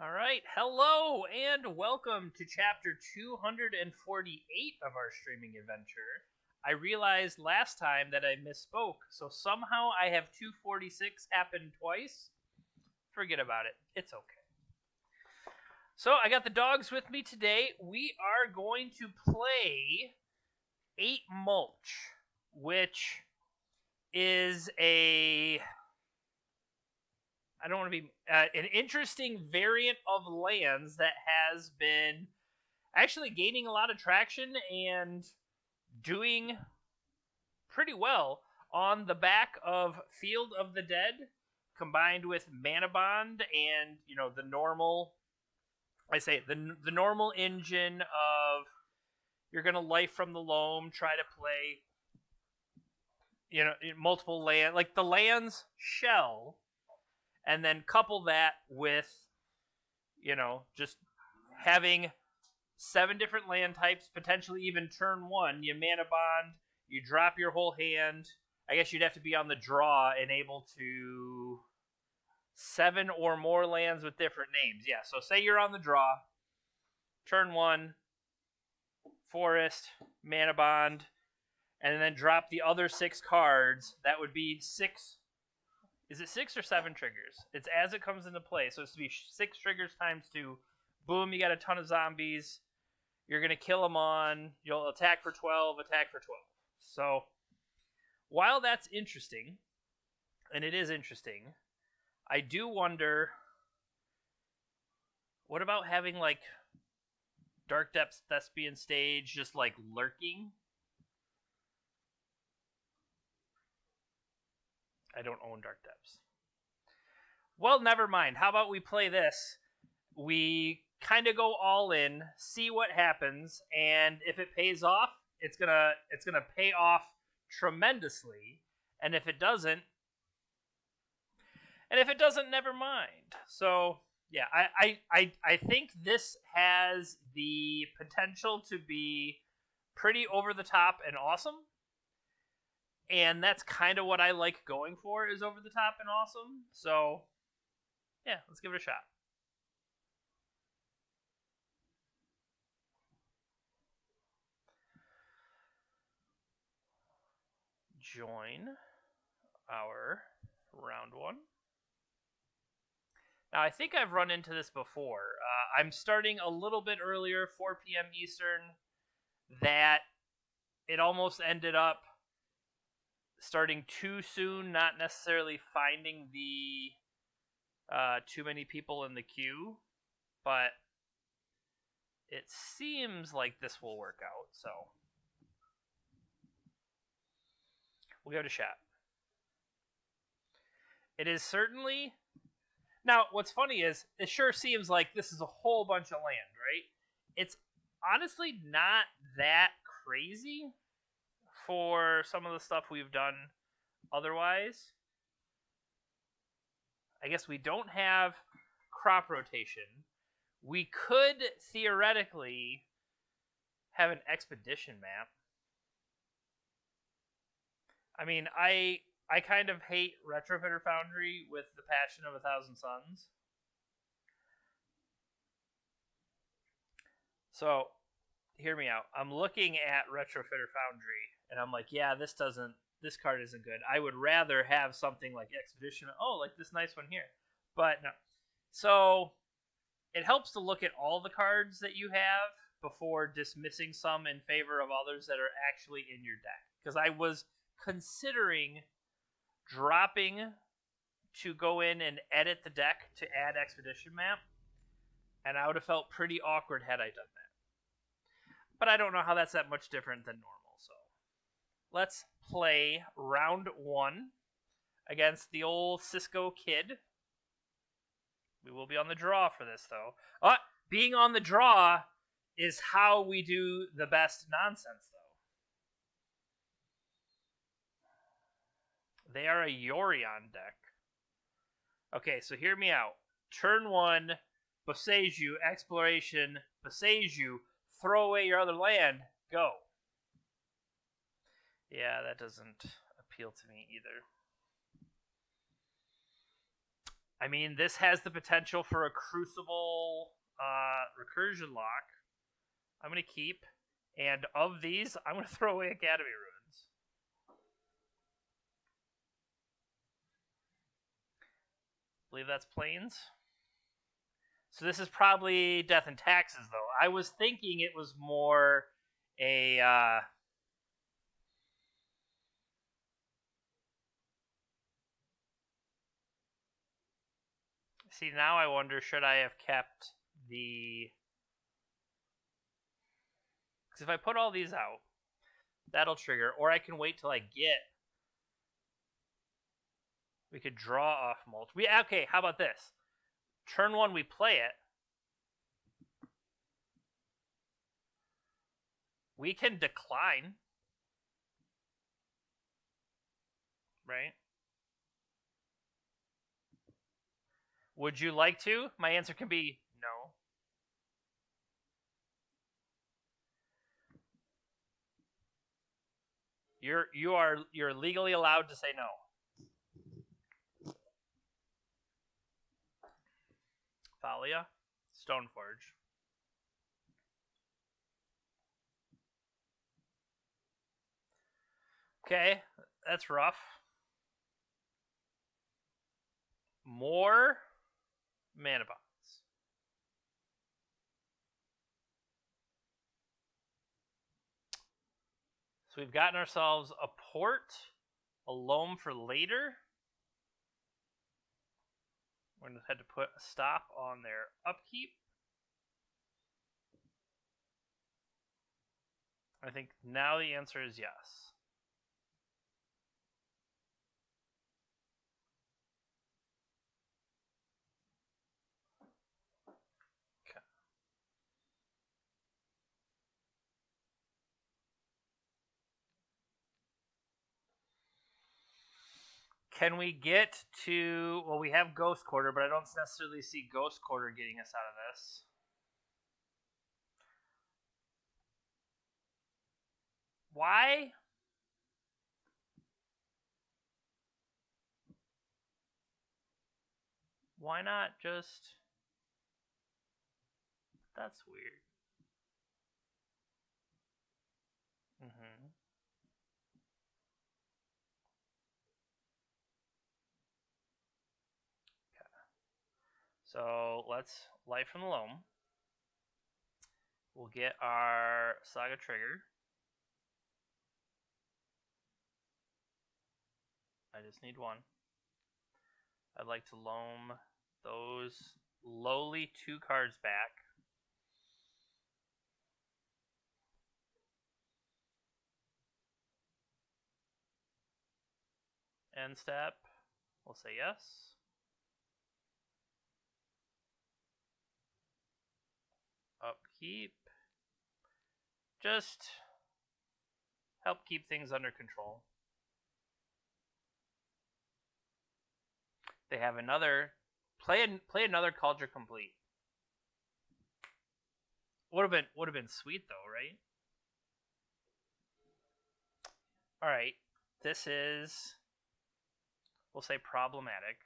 All right, hello and welcome to chapter 248 of our streaming adventure. I realized last time that I misspoke, so somehow I have 246 happen twice. Forget about it. It's okay. So I got the dogs with me today. We are going to play 8 Mulch, which is I don't want to be an interesting variant of lands that has been actually gaining a lot of traction and doing pretty well on the back of Field of the Dead, combined with Manabond and the normal. I say the normal engine of you're gonna life from the loam, try to play multiple land like the land's shell, and then couple that with just having 7 different land types, potentially even turn 1, you mana bond, you drop your whole hand. I guess you'd have to be on the draw and able to 7 or more lands with different names. Yeah, so say you're on the draw, turn 1, forest, mana bond, and then drop the other 6 cards. That would be 6. Is it 6 or 7 triggers? It's as it comes into play, so it's to be 6 triggers times 2. Boom, you got a ton of zombies. You're going to kill them on. You'll attack for 12, attack for 12. So, while that's interesting, and it is interesting, I do wonder, what about having, Dark Depths Thespian Stage just, lurking? I don't own Dark Depths. Well, never mind. How about we play this? We kind of go all in, see what happens, and if it pays off, it's gonna pay off tremendously. And if it doesn't, never mind. So yeah, I think this has the potential to be pretty over the top and awesome. And that's kind of what I like going for, is over the top and awesome. So yeah, let's give it a shot. Join our round 1. Now, I think I've run into this before. I'm starting a little bit earlier, 4 p.m. Eastern, that it almost ended up starting too soon, not necessarily finding the too many people in the queue, but it seems like this will work out, so we'll give it a shot. It is certainly... Now, what's funny is, it sure seems like this is a whole bunch of land, right? It's honestly not that crazy for some of the stuff we've done otherwise. I guess we don't have crop rotation. We could theoretically have an expedition map. I mean, I kind of hate Retrofitter Foundry with the passion of 1,000 suns. So, hear me out. I'm looking at Retrofitter Foundry, and I'm like, yeah, this card isn't good. I would rather have something like Expedition. Oh, like this nice one here. But no. So, it helps to look at all the cards that you have before dismissing some in favor of others that are actually in your deck. Because I was considering dropping to go in and edit the deck to add Expedition Map, and I would have felt pretty awkward had I done that. But I don't know how that's that much different than normal, so let's play round 1 against the old Cisco Kid. We will be on the draw for this, though. Being on the draw is how we do the best nonsense, though. They are a Yorion deck. Okay, so hear me out. Turn 1, Boseiju, Exploration, Boseiju, throw away your other land, go. Yeah, that doesn't appeal to me either. I mean, this has the potential for a Crucible recursion lock. I'm going to keep. And of these, I'm going to throw away Academy Ruins. I believe that's Plains. So this is probably Death and Taxes, though. I was thinking it was more a... See, now I wonder, should I have kept the... Because if I put all these out, that'll trigger. Or I can wait till I get... We could draw off Mulch. Okay, how about this? Turn 1, we play it. We can decline. Right? Would you like to? My answer can be no. You're legally allowed to say no. Thalia, Stoneforge. Okay, that's rough. More Manabonds. So we've gotten ourselves a port, a loam for later. We're going to have to put a stop on their upkeep. I think now the answer is yes. Okay. Can we get to... Well, we have Ghost Quarter, but I don't necessarily see Ghost Quarter getting us out of this. Why? Why not just... That's weird. Mm-hmm. Okay. So let's Light from the Loam. We'll get our Saga Trigger. I just need one. I'd like to loam those lowly 2 cards back. End step. We'll say yes. Upkeep. Just help keep things under control. They have another... Play another Culture Complete. Would have been sweet though, right? All right. This is, we'll say, problematic.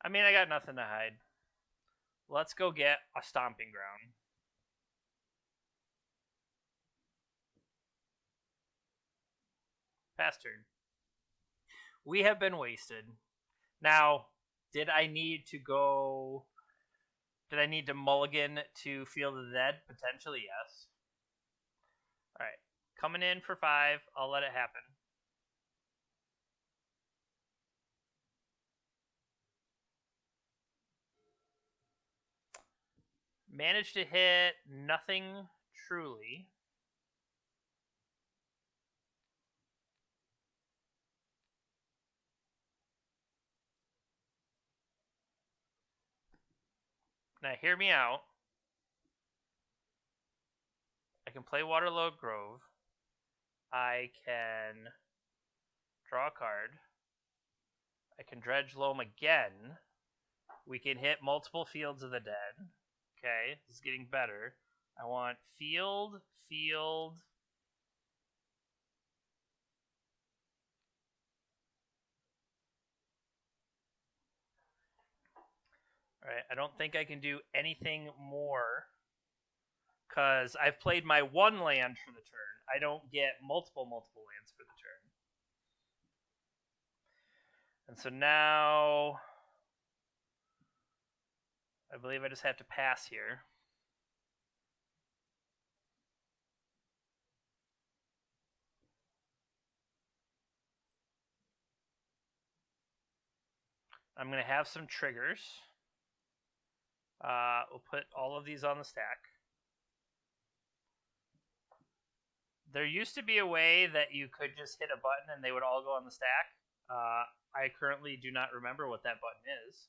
I mean, I got nothing to hide. Let's go get a Stomping Ground. Pass turn. We have been wasted. Now, did I need to go... Did I need to mulligan to Field of the Dead? Potentially, yes. Alright. Coming in for 5. I'll let it happen. Managed to hit nothing truly. Now, hear me out. I can play Waterloo Grove. I can draw a card. I can Dredge Loam again. We can hit multiple Fields of the Dead. Okay, this is getting better. I want field. Alright, I don't think I can do anything more because I've played my one land for the turn. I don't get multiple lands for the turn. And so now I believe I just have to pass here. I'm going to have some triggers. We'll put all of these on the stack. There used to be a way that you could just hit a button and they would all go on the stack. I currently do not remember what that button is.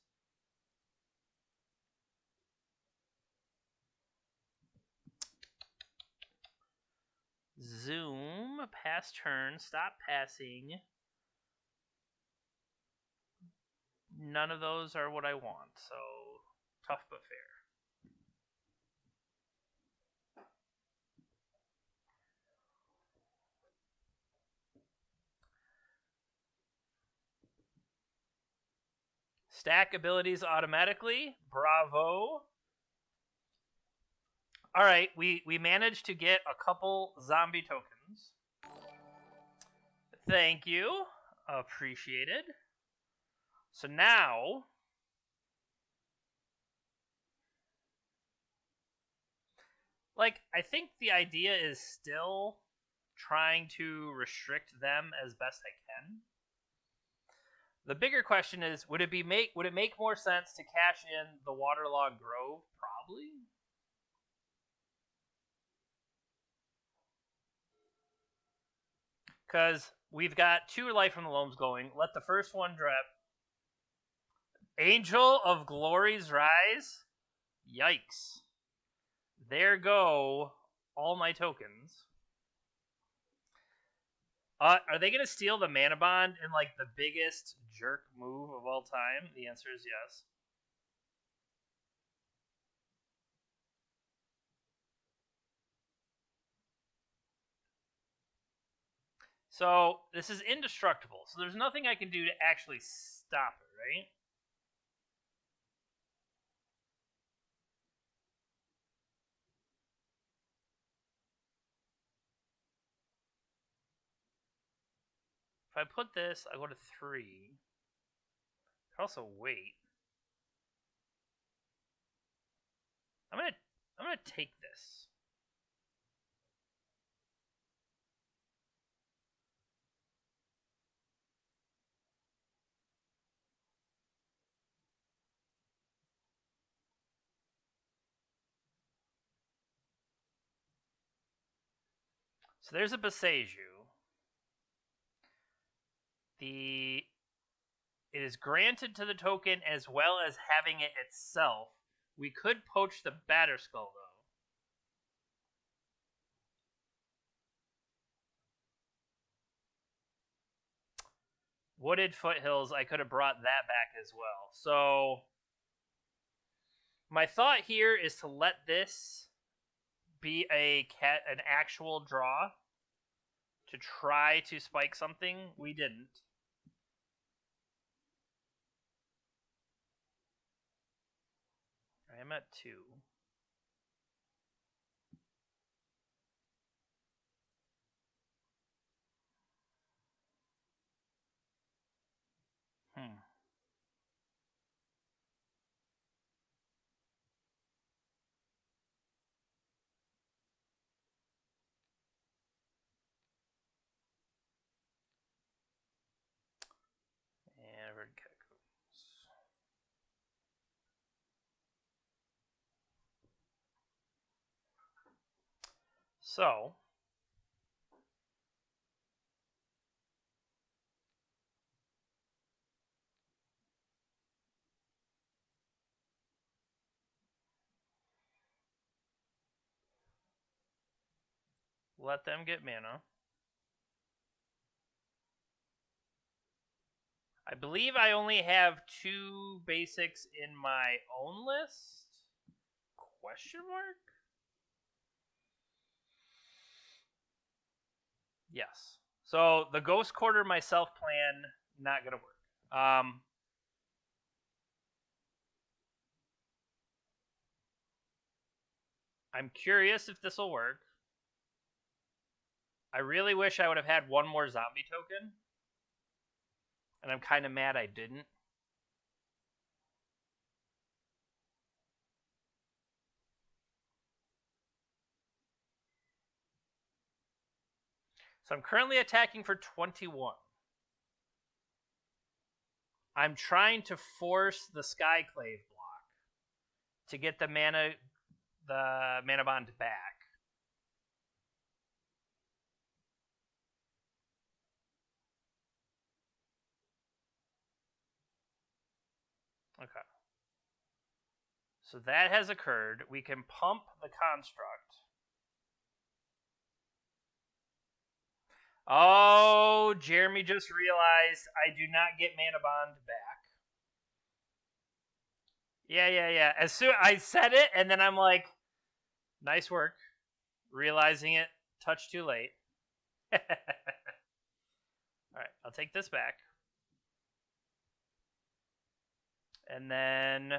Zoom, pass turn, stop passing. None of those are what I want, so tough but fair. Stack abilities automatically. Bravo. All right, we managed to get a couple zombie tokens. Thank you. Appreciated. So now I think the idea is still trying to restrict them as best I can. The bigger question is, would it make more sense to cash in the Waterlogged Grove? Probably. Because we've got 2 Life from the Loams going. Let the first one drip. Angel of Glory's Rise? Yikes. There go all my tokens. Are they going to steal the Manabond in the biggest jerk move of all time? The answer is yes. So this is indestructible. So there's nothing I can do to actually stop it, right? If I put this, I go to 3. I can also wait. I'm gonna take this. So there's a Beseju. It is granted to the token as well as having it itself. We could poach the Batterskull, though. Wooded Foothills, I could have brought that back as well. So my thought here is to let this be an actual draw to try to spike something. We didn't. I'm at 2. And Red Cat goes. So Let them get mana. I believe I only have 2 basics in my own list? Question mark? Yes. So the Ghost Quarter myself plan, not going to work. I'm curious if this will work. I really wish I would have had one more zombie token. And I'm kind of mad I didn't. So I'm currently attacking for 21. I'm trying to force the Skyclave block to get the Manabond back. Okay. So that has occurred. We can pump the construct. Oh, Jeremy just realized I do not get Manabond back. Yeah. As soon I said it, and then I'm like, nice work. Realizing it, touch too late. All right, I'll take this back. And then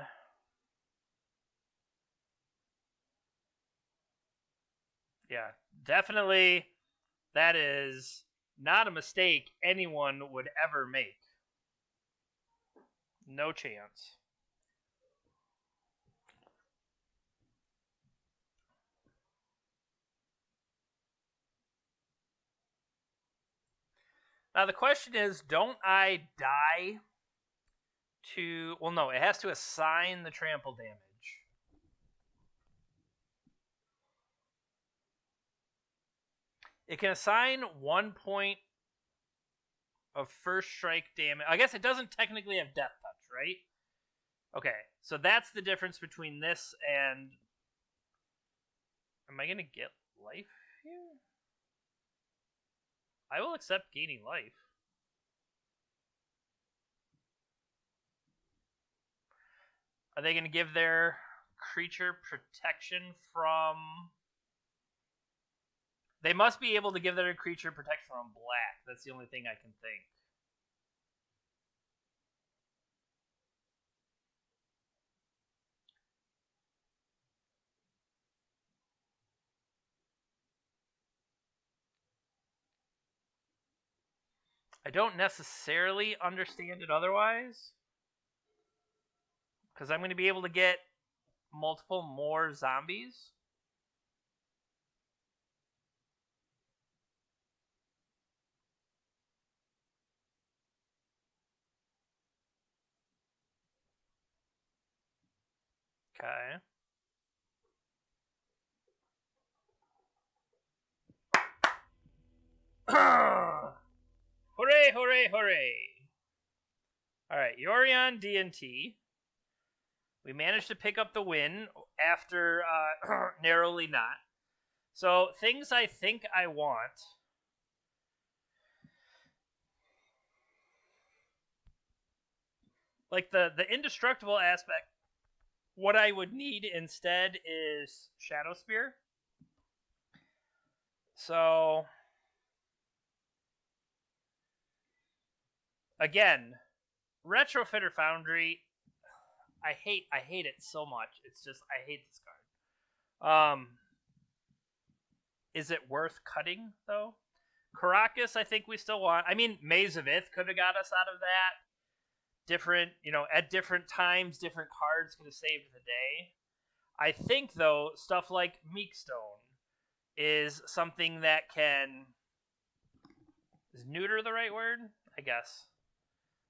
yeah, definitely that is not a mistake anyone would ever make. No chance. Now the question is, don't I die to... Well, no, it has to assign the trample damage. It can assign 1 point of first strike damage. I guess it doesn't technically have death touch, right? Okay, so that's the difference between this and... Am I going to get life here? I will accept gaining life. Are they going to give their creature protection from... They must be able to give their creature protection from black. That's the only thing I can think. I don't necessarily understand it otherwise, because I'm going to be able to get multiple more zombies. Okay. Hooray, hooray, hooray. Alright, Yorion D&T. We managed to pick up the win after narrowly not. So, things I think I want. Like the indestructible aspect, what I would need instead is Shadow Spear. So, again, Retrofitter Foundry, I hate it so much. It's just, I hate this card. Is it worth cutting, though? Caracas, I think we still want. I mean, Maze of Ith could have got us out of that. Different, at different times, different cards could have saved the day. I think, though, stuff like Meekstone is something that can... Is neuter the right word? I guess.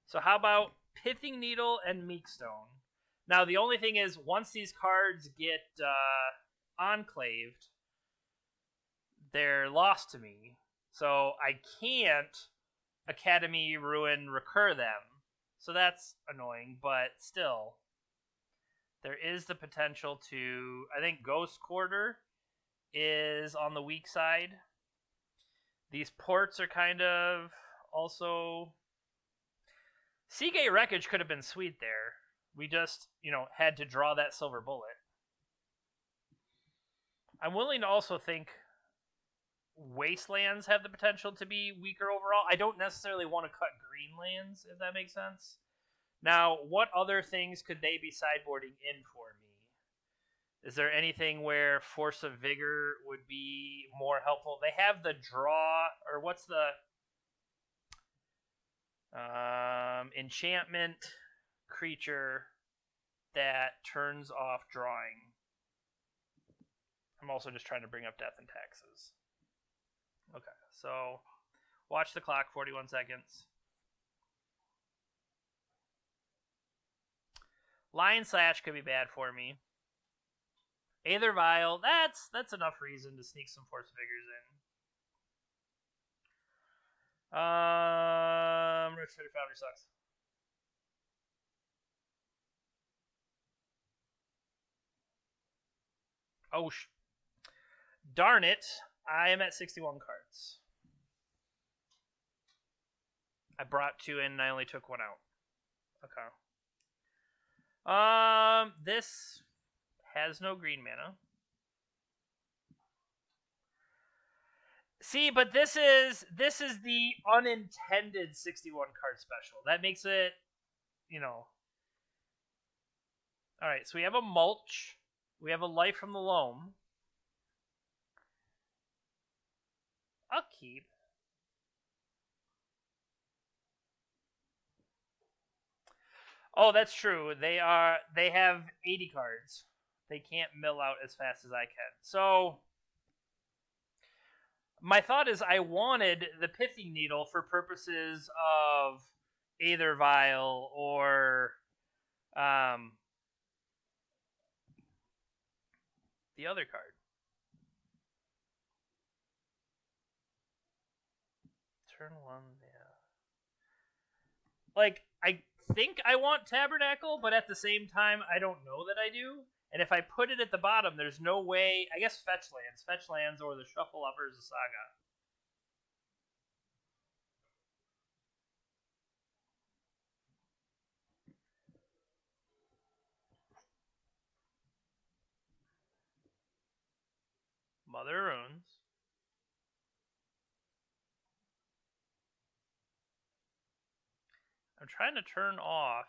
So how about Pithing Needle and Meekstone? Now, the only thing is, once these cards get enclaved, they're lost to me. So I can't Academy Ruin recur them. So that's annoying, but still. There is the potential to... I think Ghost Quarter is on the weak side. These ports are kind of also... Seagate Wreckage could have been sweet there. We just, had to draw that silver bullet. I'm willing to also think Wastelands have the potential to be weaker overall. I don't necessarily want to cut green lands, if that makes sense. Now, what other things could they be sideboarding in for me? Is there anything where Force of Vigor would be more helpful? They have the draw, or what's the... enchantment creature that turns off drawing. I'm also just trying to bring up Death and Taxes. Okay, so watch the clock, 41 seconds. Lion Slash could be bad for me. Aether Vial, that's enough reason to sneak some Force Vigors in. Rich Fitter Foundry sucks. Oh, darn it. I am at 61 cards. I brought 2 in and I only took 1 out. Okay. This has no green mana. See, but this is the unintended 61 card special. That makes it, Alright, so we have a Mulch. We have a Life from the Loam. Upkeep. Oh, that's true. They have 80 cards. They can't mill out as fast as I can. So my thought is I wanted the Pithing Needle for purposes of Aether Vial or the other card. Turn 1, yeah. Like, I think I want Tabernacle, but at the same time, I don't know that I do. And if I put it at the bottom, there's no way... I guess Fetch Lands, or the Shuffle Uppers of Saga. Mother Runes. I'm trying to turn off...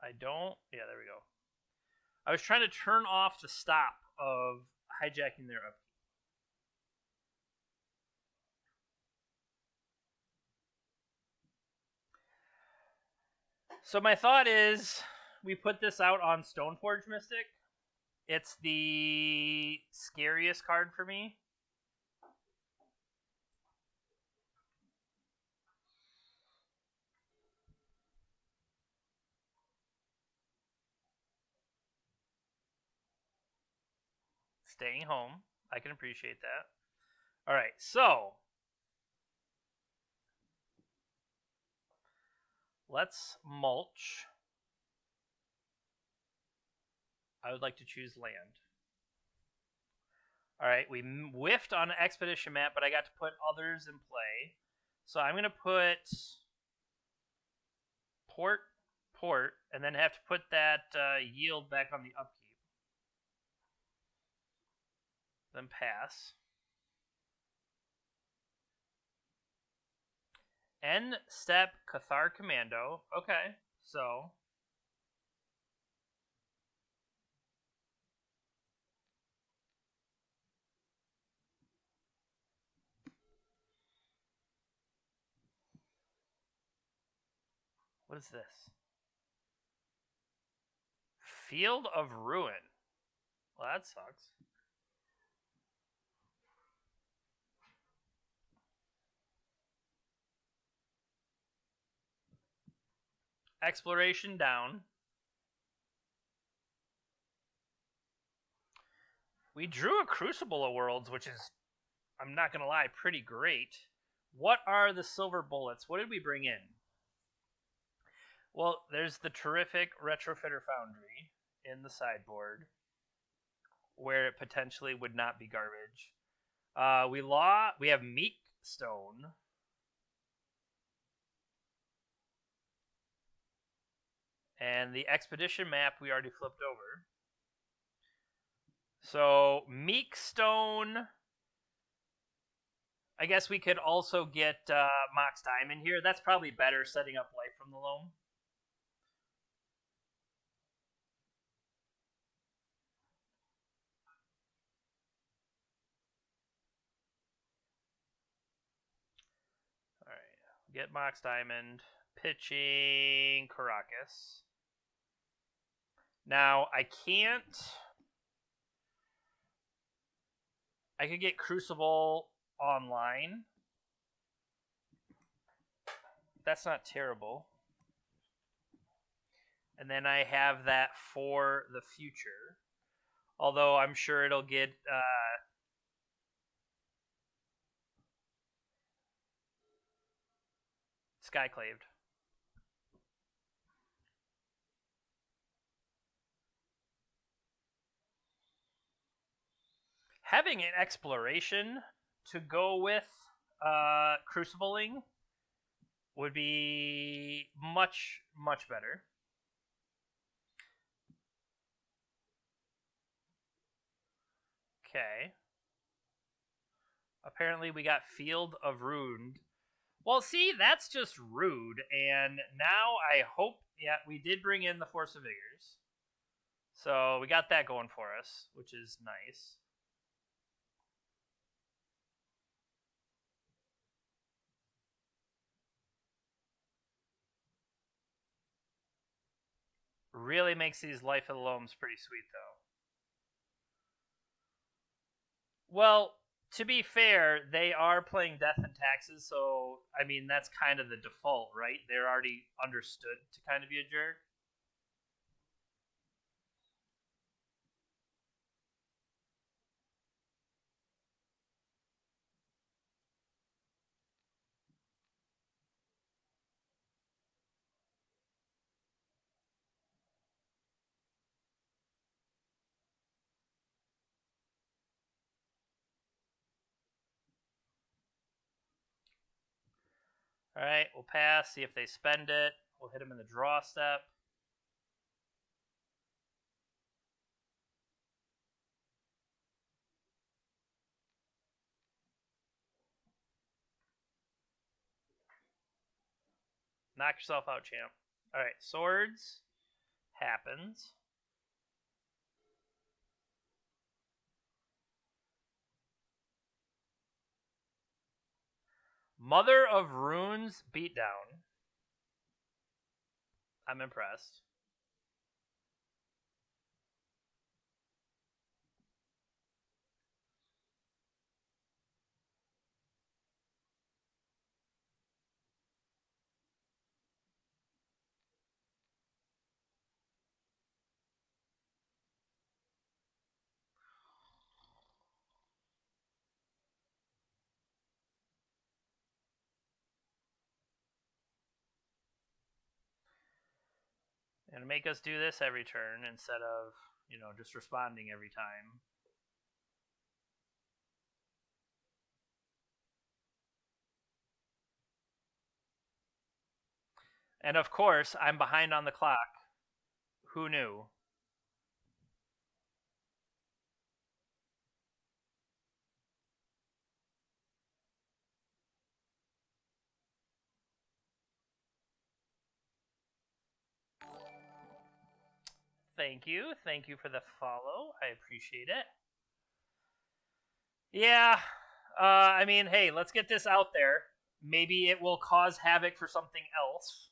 I don't... Yeah, there we go. I was trying to turn off the stop of hijacking their upkeep. So my thought is we put this out on Stoneforge Mystic. It's the scariest card for me. Staying home. I can appreciate that. All right, so let's Mulch. I would like to choose land. All right, we whiffed on an Expedition map, but I got to put others in play. So I'm going to put port, and then have to put that yield back on the upkeep. Then pass. End step Cathar Commando. Okay, so what is this? Field of Ruin. Well, that sucks. Exploration down. We drew a Crucible of Worlds, which is, I'm not going to lie, pretty great. What are the silver bullets? What did we bring in? Well, there's the terrific Retrofitter Foundry in the sideboard. where it potentially would not be garbage. We have Meek Stone. And the expedition map we already flipped over. So Meek Stone. I guess we could also get Mox Diamond here. That's probably better setting up Life from the Loam. Alright. Get Mox Diamond. Pitching Caracas. Now, I could get Crucible online. That's not terrible. And then I have that for the future. Although I'm sure it'll get Skyclaved. Having an exploration to go with Crucibling would be much, much better. Okay. Apparently we got Field of Ruined. Well, see, that's just rude. And now I hope, yeah, we did bring in the Force of Vigors. So we got that going for us, which is nice. Really makes these Life of the Loams pretty sweet, though. Well, to be fair, they are playing Death and Taxes, so, I mean, that's kind of the default, right? They're already understood to kind of be a jerk. Alright, we'll pass, see if they spend it. We'll hit them in the draw step. Knock yourself out, champ. Alright, swords. Happens. Mother of Runes beatdown. I'm impressed. And make us do this every turn instead of, just responding every time. And of course, I'm behind on the clock. Who knew? Thank you. Thank you for the follow. I appreciate it. Yeah. I mean, hey, let's get this out there. Maybe it will cause havoc for something else.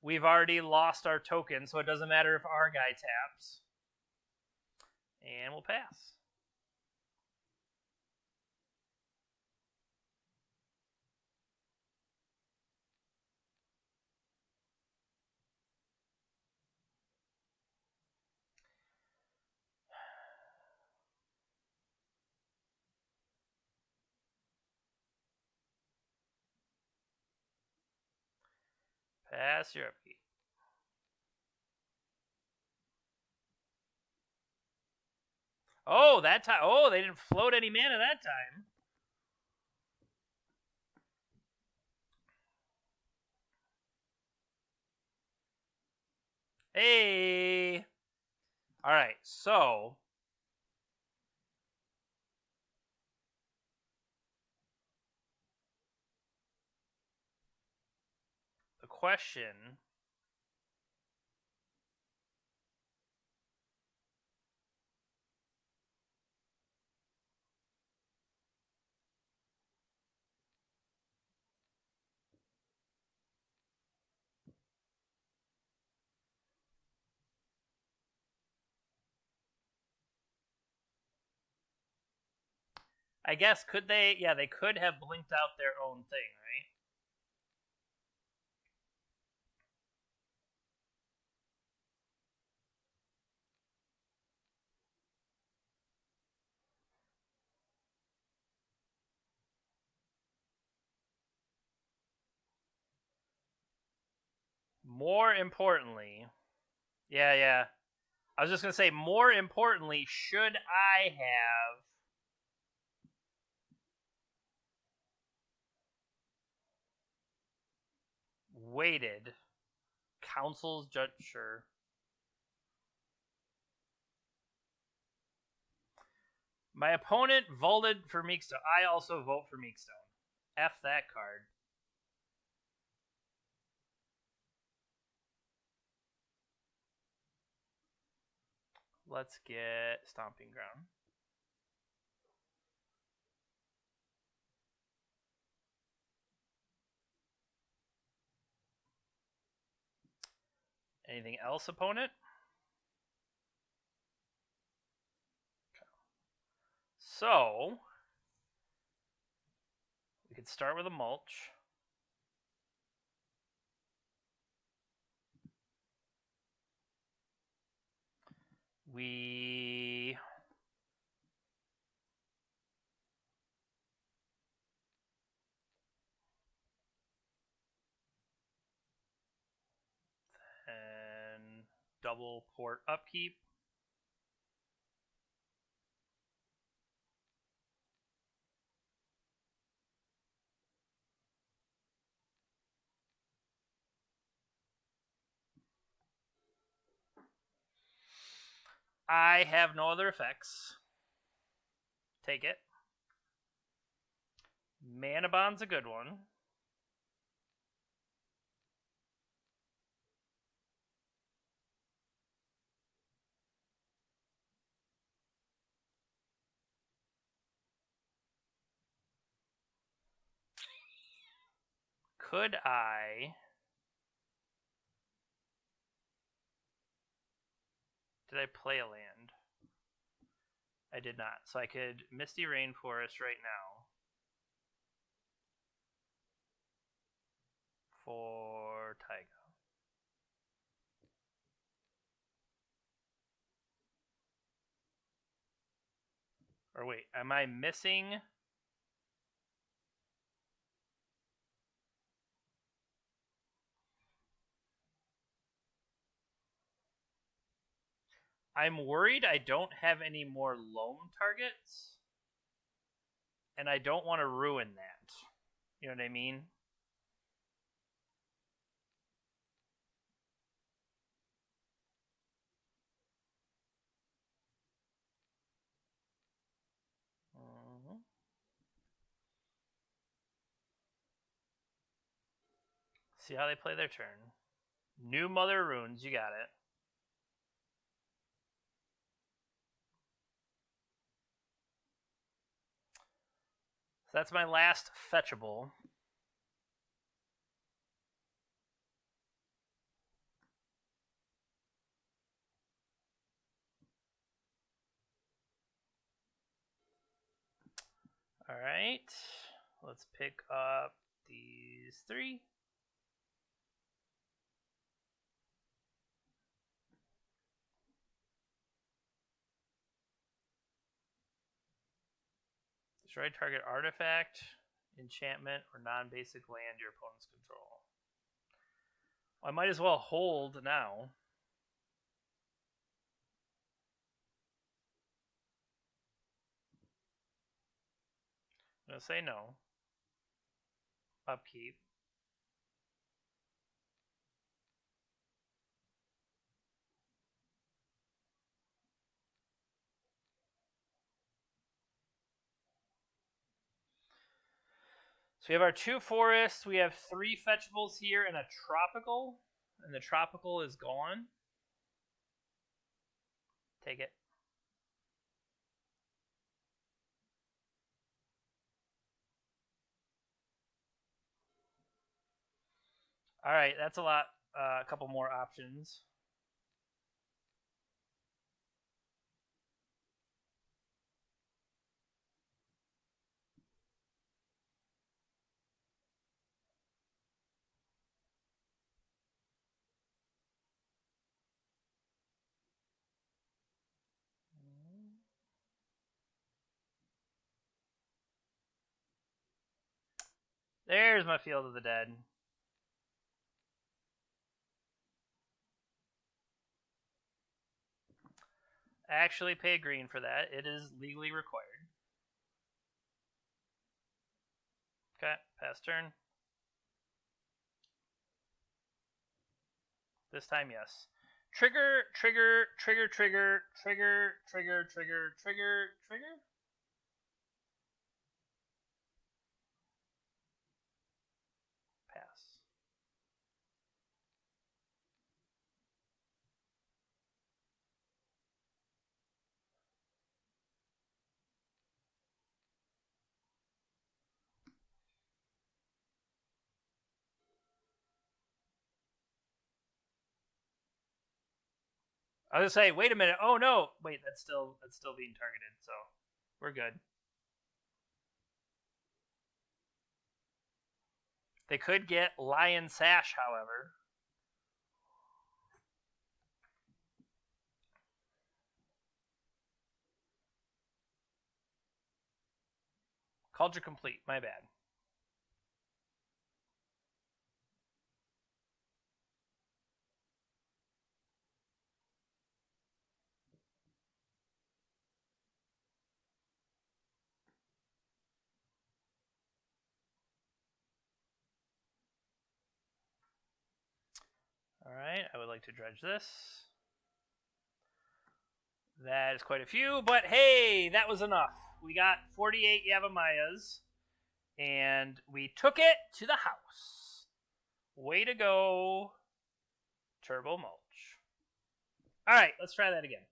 We've already lost our token, so it doesn't matter if our guy taps. And we'll pass. Pass your upkeep. Oh, that time. Oh, they didn't float any mana that time. Hey. All right, so the question. I guess could they? Yeah, they could have blinked out their own thing, right? More importantly, yeah. I was just gonna say, more importantly, should I have waited? Council's judge, sure. My opponent voted for Meekstone. I also vote for Meekstone. F that card. Let's get Stomping Ground. Anything else, opponent? So, we could start with a Mulch. We and double port upkeep. I have no other effects. Take it. Manabond's a good one. Could I... Did I play a land? I did not. So I could Misty Rainforest right now. For Taiga. Or wait, am I missing... I'm worried I don't have any more loam targets. And I don't want to ruin that. You know what I mean? Mm-hmm. See how they play their turn. New Mother Runes, you got it. So that's my last fetchable. Alright. Let's pick up these three. Destroy target artifact, enchantment, or non-basic land your opponent's control. Well, I might as well hold now. I'm going to say no. Upkeep. So we have our 2 forests. We have 3 fetchables here and a tropical. And the tropical is gone. Take it. All right, that's a lot. A couple more options. There's my Field of the Dead. Actually pay green for that. It is legally required. Okay, pass turn. This time, yes. Trigger, trigger, trigger, trigger, trigger, trigger, trigger, trigger, trigger. Pass. I was gonna say, wait a minute. Oh no, wait, that's still being targeted, so we're good. They could get Lion Sash, however. Culture complete. My bad. All right, I would like to dredge this. That is quite a few, but hey, that was enough. We got 48 Yavamayas, and we took it to the house. Way to go, Turbo Mulch. All right, let's try that again.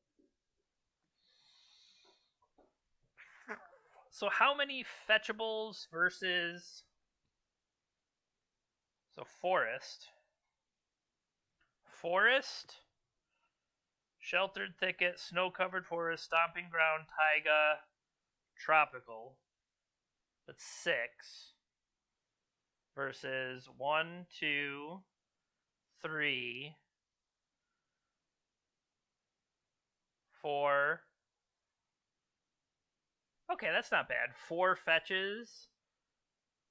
So how many fetchables versus... So forest. Forest, sheltered thicket, snow-covered forest, stomping ground, taiga, tropical. That's 6. Versus 1, 2, 3, 4. Okay, that's not bad. 4 fetches.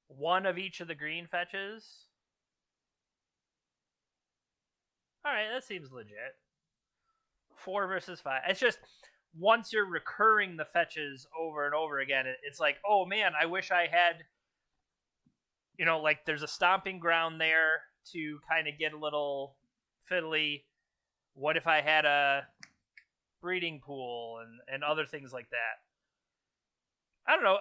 1 of each of the green fetches. Alright, that seems legit. 4 versus 5. It's just, once you're recurring the fetches over and over again, it's like, oh man, I wish I had, you know, like there's a stomping ground there to kind of get a little fiddly. What if I had a breeding pool and other things like that? I don't know.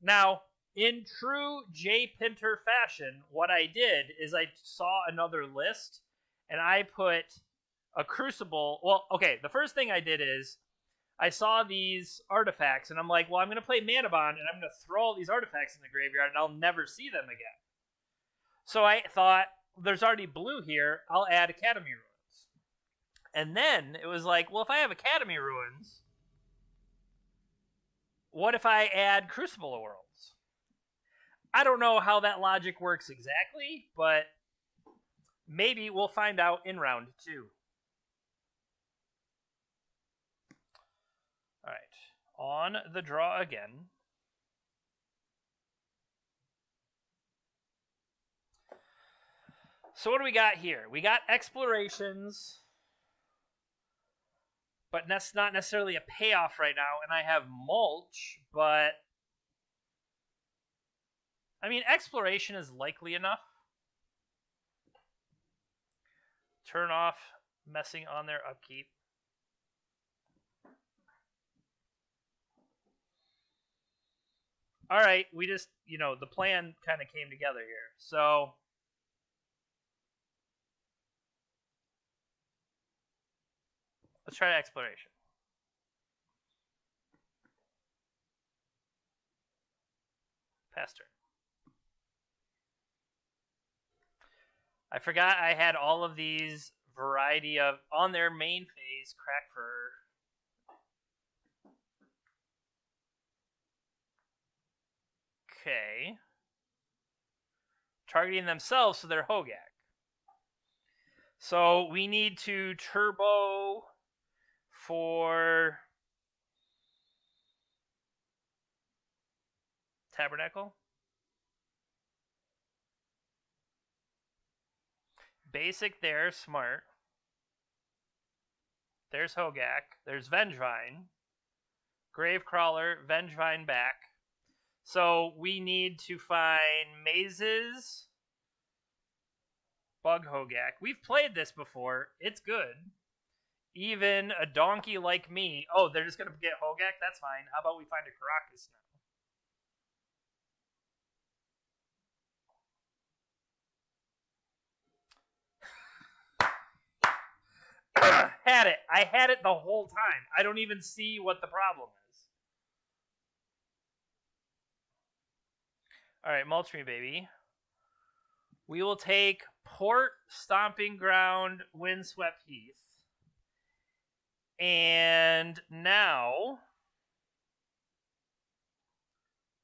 Now, in true J. Pinter fashion, what I did is I saw another list, and I put a Crucible. Well, okay, the first thing I did is I saw these artifacts, and I'm like, well, I'm going to play Manabond, and I'm going to throw all these artifacts in the graveyard, and I'll never see them again. So I thought, there's already blue here, I'll add Academy Ruins. And then it was like, well, if I have Academy Ruins, what if I add Crucible of Worlds? I don't know how that logic works exactly, but maybe we'll find out in round 2. All right, on the draw again. So what do we got here? We got Explorations, but that's not necessarily a payoff right now, and I have Mulch, but I mean, exploration is likely enough. Turn off messing on their upkeep. All right, we just, the plan kind of came together here. So let's try exploration. Pass turn. I forgot I had all of these variety of, on their main phase, crack for. Okay. Targeting themselves, so they're Hogaak. So we need to turbo for Tabernacle. Basic there, smart. There's Hogaak. There's Vengevine. Gravecrawler, Vengevine back. So we need to find mazes. BUG Hogaak. We've played this before. It's good. Even a donkey like me. Oh, they're just going to get Hogaak? That's fine. How about we find a Caracas now? Had it. I had it the whole time. I don't even see what the problem is. Alright, mulch me, baby. We will take Port, Stomping Ground, Windswept Heath. And now,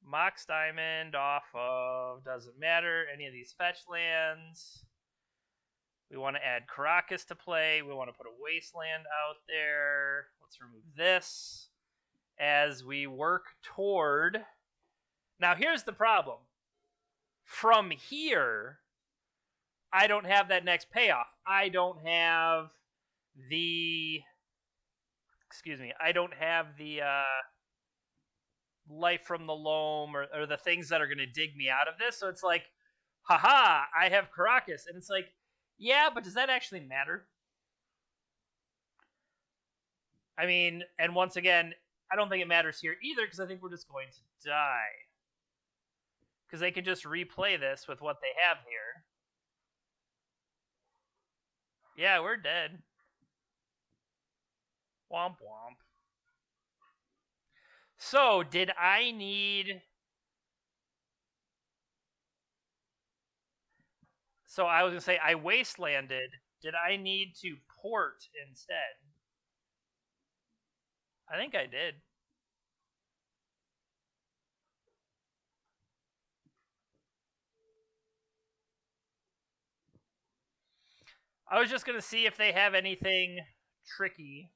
Mox Diamond off of, doesn't matter, any of these fetch lands. We want to add Caracas to play. We want to put a Wasteland out there. Let's remove this as we work toward. Now, here's the problem. From here, I don't have that next payoff. I don't have the. I don't have the life from the loam or the things that are going to dig me out of this. So it's like, haha, I have Caracas. And it's like, yeah, but does that actually matter? I mean, and once again, I don't think it matters here either because I think we're just going to die. Because they can just replay this with what they have here. Yeah, we're dead. Womp womp. So, did I need... So, I was going to say, I wastelanded. Did I need to port instead? I think I did. I was just going to see if they have anything tricky.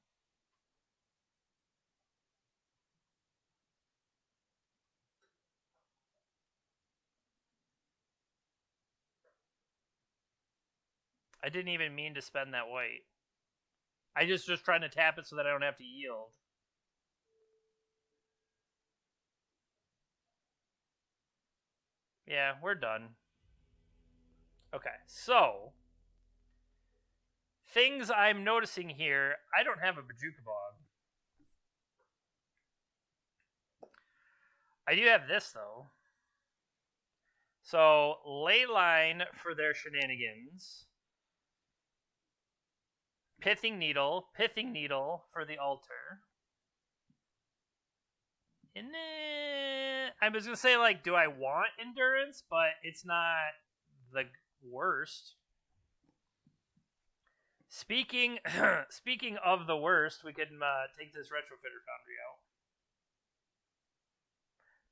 I didn't even mean to spend that white. I just trying to tap it so that I don't have to yield. Yeah, we're done. Okay, so things I'm noticing here. I don't have a BUG Hogaak. I do have this, though. So, Leyline for their shenanigans. Pithing Needle for the altar. I was going to say, like, do I want Endurance? But it's not the worst. Speaking of the worst, we can take this Retrofitter Foundry out.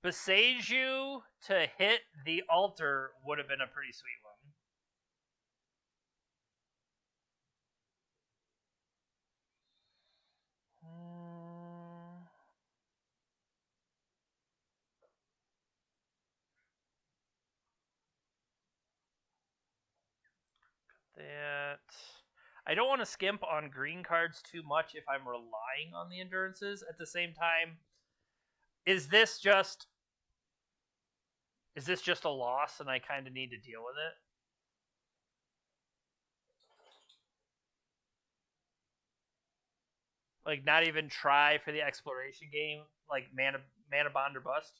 Beseiju to hit the altar would have been a pretty sweet one. That I don't want to skimp on green cards too much if I'm relying on the endurances. At the same time, is this just Is this just a loss and I kind of need to deal with it? Like, not even try for the exploration game? Like, Manabond or bust?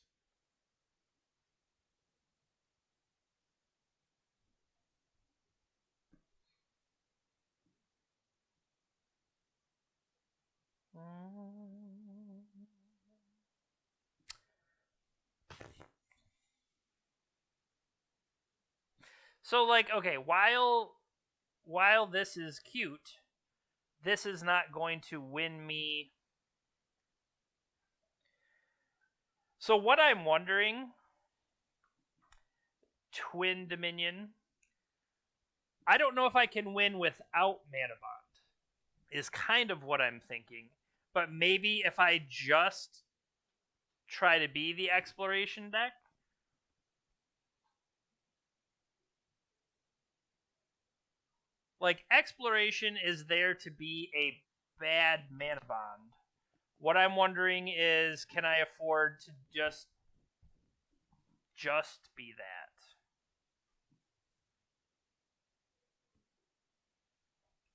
So, like, okay, while this is cute, this is not going to win me. So what I'm wondering, Twin Dominion, I don't know if I can win without Manabond, is kind of what I'm thinking. But maybe if I just try to be the exploration deck. Like, exploration is there to be a bad Manabond. What I'm wondering is, can I afford to just be that?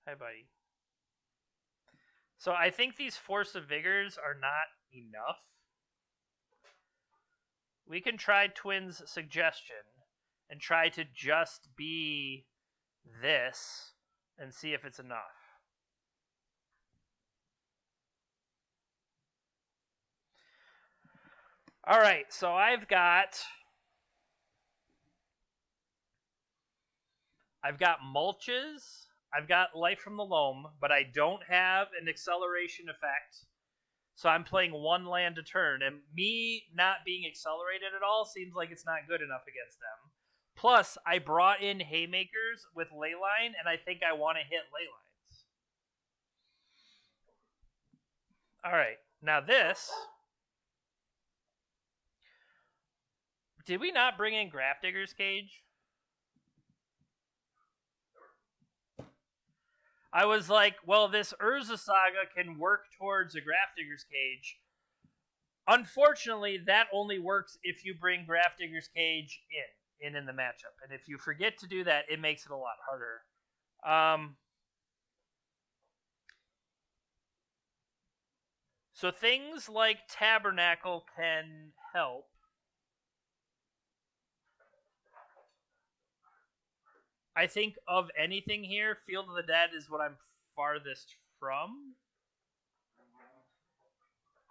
Hi, buddy. So I think these Force of Vigors are not enough. We can try Twin's suggestion and try to just be this and see if it's enough. All right, so I've got Mulches, I've got Life from the Loam, but I don't have an acceleration effect. So I'm playing one land a turn, and me not being accelerated at all seems like it's not good enough against them. Plus, I brought in Haymakers with Leyline, and I think I want to hit Leylines. All right, now this. Did we not bring in Grafdigger's Cage? I was like, well, this Urza Saga can work towards a Grafdigger's Cage. Unfortunately, that only works if you bring Grafdigger's Cage in the matchup. And if you forget to do that, it makes it a lot harder. So things like Tabernacle can help. I think of anything here, Field of the Dead is what I'm farthest from.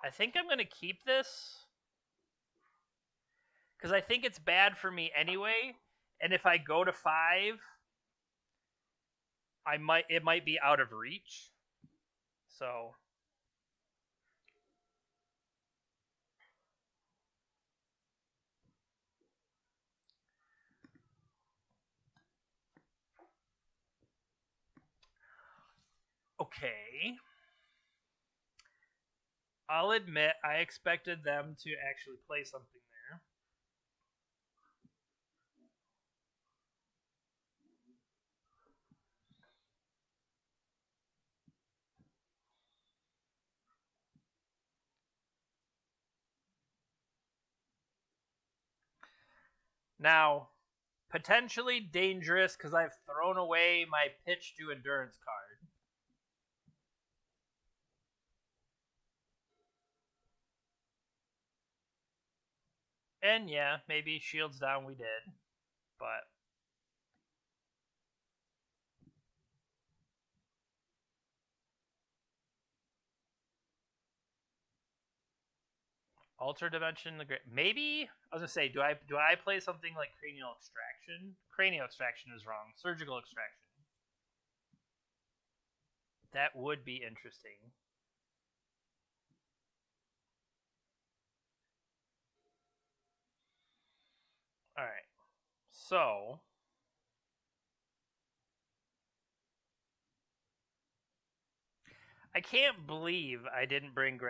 I think I'm going to keep this because I think it's bad for me anyway. And if I go to 5, it might be out of reach. So okay. I'll admit I expected them to actually play something there. Now, potentially dangerous because I've thrown away my Pitch to Endurance card. And yeah, maybe Shields Down we did. But Alter Dimension, the Great. Maybe I was gonna say, do I play something like Cranial Extraction? Cranial Extraction is wrong. Surgical Extraction. That would be interesting. All right. So I can't believe I didn't bring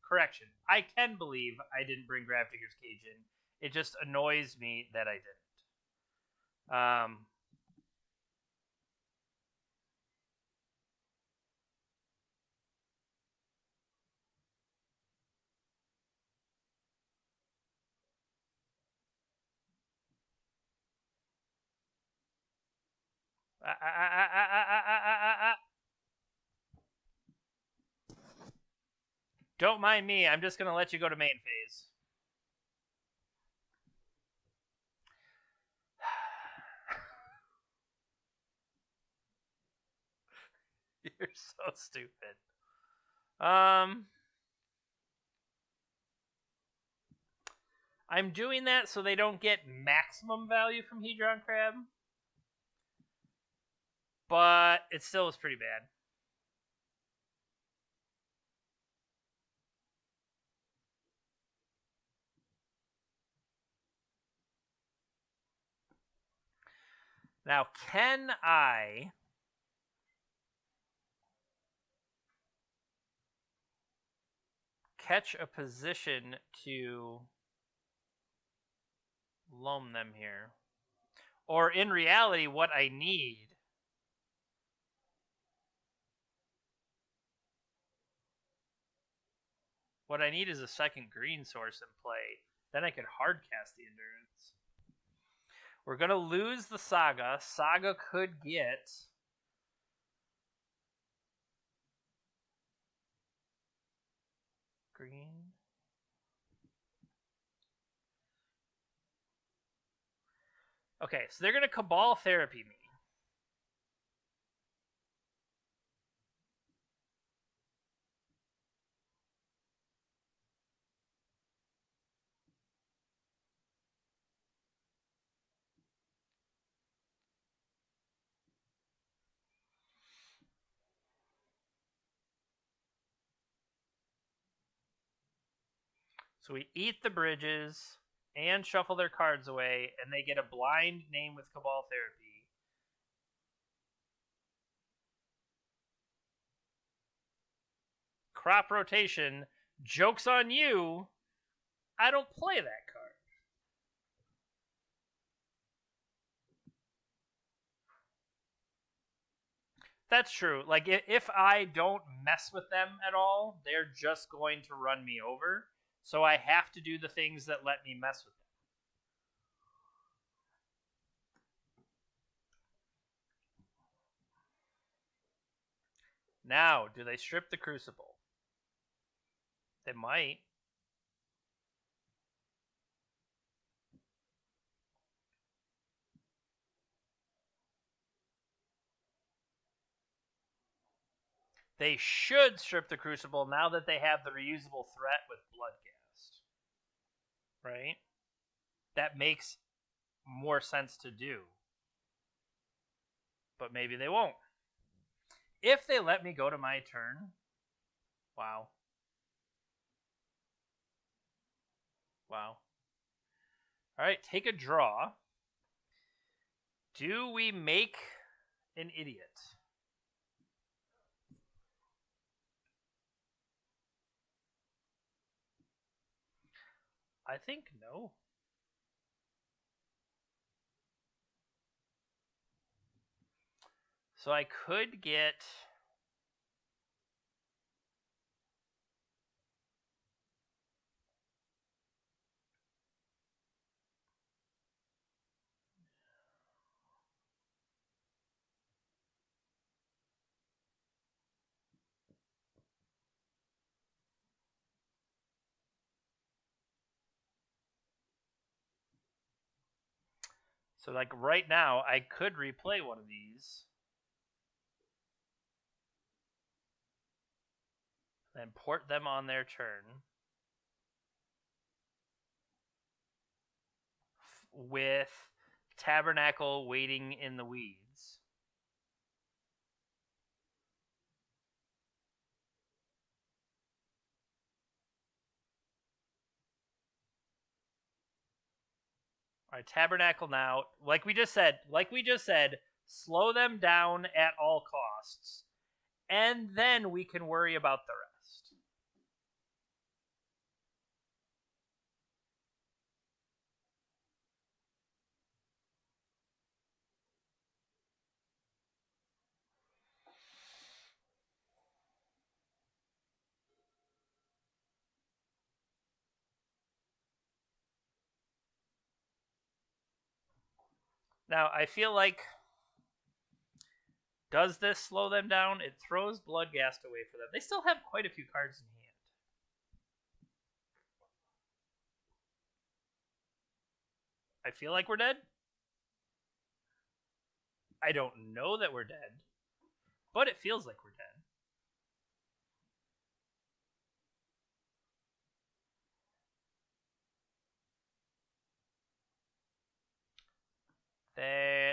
correction. I can believe I didn't bring Grafdigger's Cage in. It just annoys me that I didn't. Don't mind me. I'm just going to let you go to main phase. You're so stupid. I'm doing that so they don't get maximum value from Hedron Crab. But it still is pretty bad. Now, can I catch a position to loam them here? Or in reality, what I need is a second green source in play. Then I could hardcast the Endurance. We're going to lose the Saga. Saga could get green. Okay, so they're going to Cabal Therapy me. So we eat the bridges and shuffle their cards away, and they get a blind name with Cabal Therapy. Crop Rotation. Joke's on you. I don't play that card. That's true. Like, if I don't mess with them at all, they're just going to run me over. So I have to do the things that let me mess with them. Now, do they strip the Crucible? They might. They should strip the Crucible now that they have the reusable threat with Bloodcast. Right? That makes more sense to do. But maybe they won't. If they let me go to my turn, wow. Wow. All right, take a draw. Do we make an idiot? I think no. So I could get... So, like, right now, I could replay one of these. And port them on their turn. With Tabernacle waiting in the weeds. All right, Tabernacle now. Like we just said, slow them down at all costs. And then we can worry about the rest. Now, I feel like Does this slow them down? It throws Bloodghast away for them. They still have quite a few cards in hand. I feel like we're dead. I don't know that we're dead, but it feels like we're dead.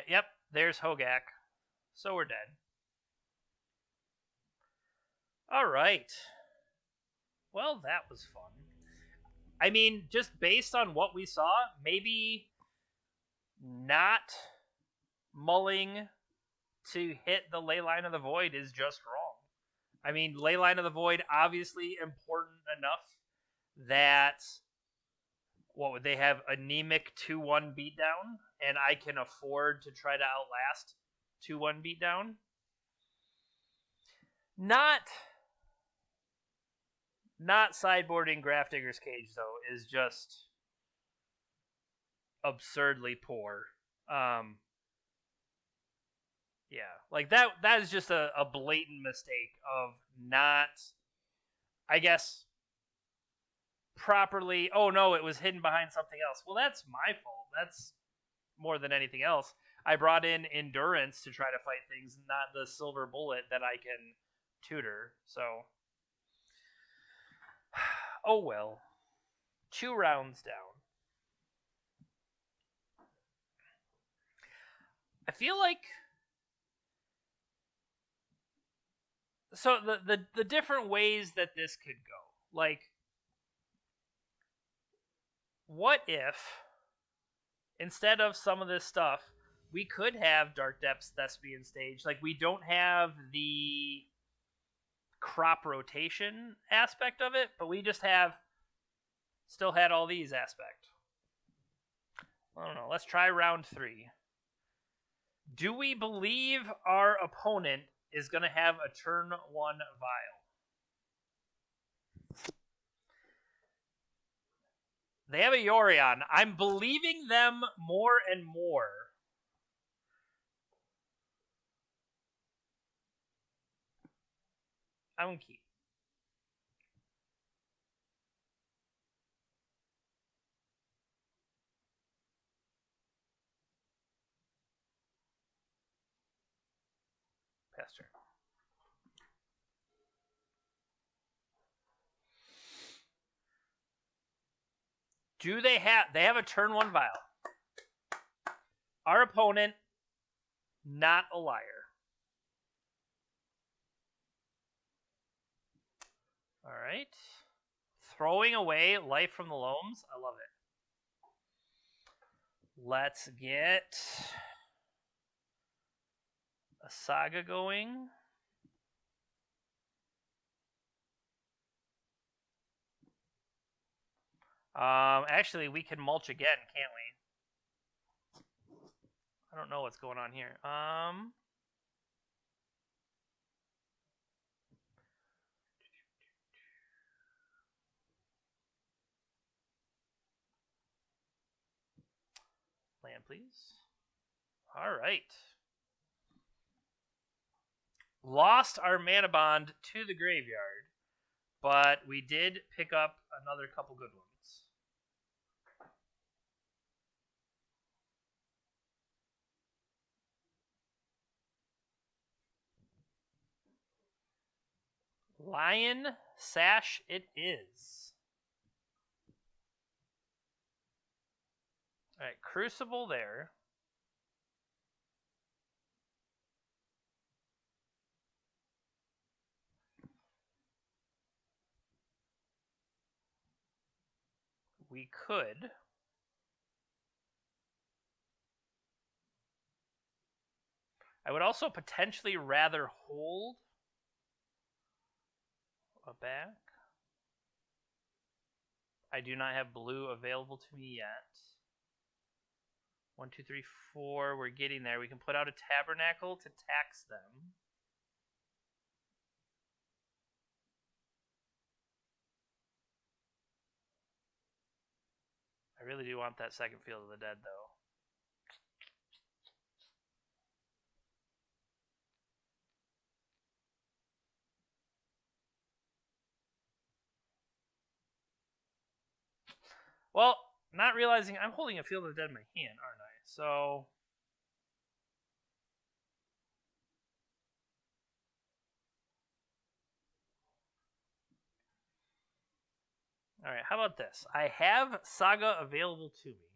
Yep, there's Hogaak. So we're dead. All right. Well, that was fun. I mean, just based on what we saw, maybe not mulling to hit the Leyline of the Void is just wrong. I mean, Leyline of the Void, obviously important enough that, what would they have, anemic 2-1 beatdown, and I can afford to try to outlast 2-1 beatdown. Not sideboarding Grafdigger's Cage, though, is just absurdly poor. Yeah, like that is just a blatant mistake of not, I guess, properly. Oh no, it was hidden behind something else. Well, that's my fault. That's more than anything else. I brought in endurance to try to fight things, not the silver bullet that I can tutor. So, oh well. 2 rounds down. I feel like, so the different ways that this could go. Like, what if, instead of some of this stuff, we could have Dark Depths Thespian Stage? Like, we don't have the crop rotation aspect of it, but we just still had all these aspect. I don't know. Let's try round 3. Do we believe our opponent is going to have a turn 1 vial? They have a Yorion. I'm believing them more and more. I'm going to keep. Pass turn. Do they have a turn 1 vial? Our opponent, not a liar. All right. Throwing away Life from the Loams. I love it. Let's get a Saga going. Actually, we can mulch again, can't we? I don't know what's going on here. Land, please. All right. Lost our Manabond to the graveyard, but we did pick up another couple good ones. Lion Sash it is. All right, Crucible there. We could. I would also potentially rather hold a back. I do not have blue available to me yet. 1, 2, 3, 4. We're getting there. We can put out a Tabernacle to tax them. I really do want that second Field of the Dead, though. Well, not realizing I'm holding a Field of Dead in my hand, aren't I? So... Alright, how about this? I have Saga available to me.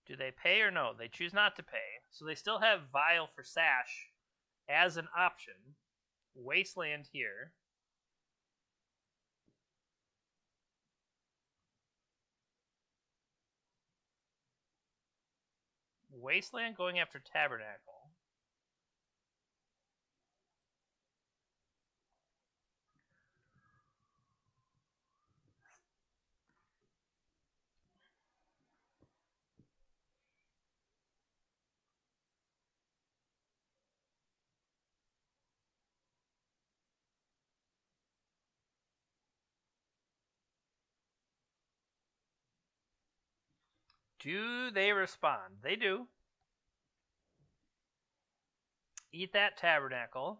Do they pay or no? They choose not to pay, so they still have Vial for Sash as an option. Wasteland here. Wasteland going after Tabernacle. Do they respond? They do. Eat that Tabernacle.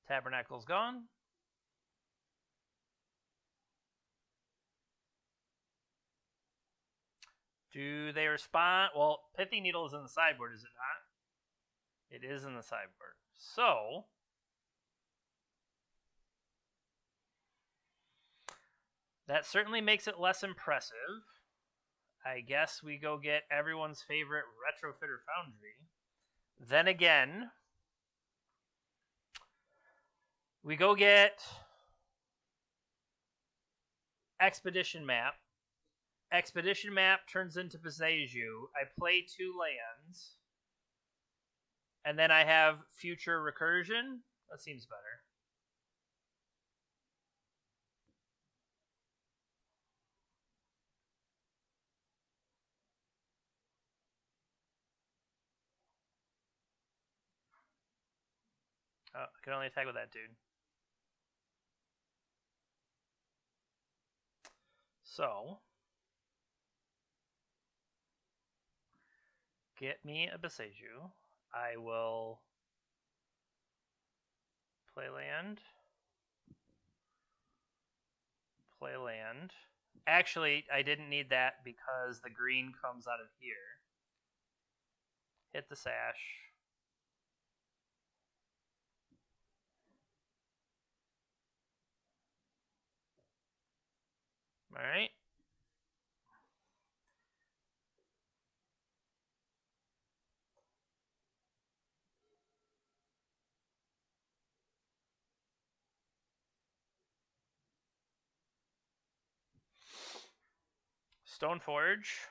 Tabernacle's gone. Do they respond? Well, Pithy Needle is in the sideboard, is it not? It is in the sideboard. So, that certainly makes it less impressive. I guess we go get everyone's favorite Retrofitter Foundry. Then again, we go get Expedition Map. Expedition Map turns into Beseju. I play 2 lands. And then I have Future Recursion. That seems better. Oh, I can only attack with that dude. So, get me a Beseju. I will play land. Play land. Actually, I didn't need that because the green comes out of here. Hit the sash. Alright. Stoneforge.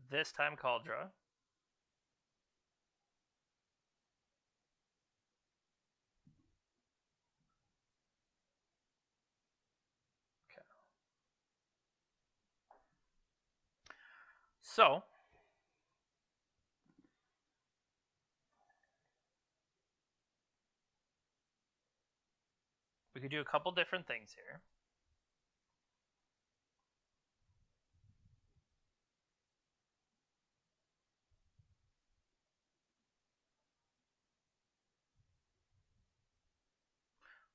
This time Cauldra. Okay. So, we could do a couple different things here.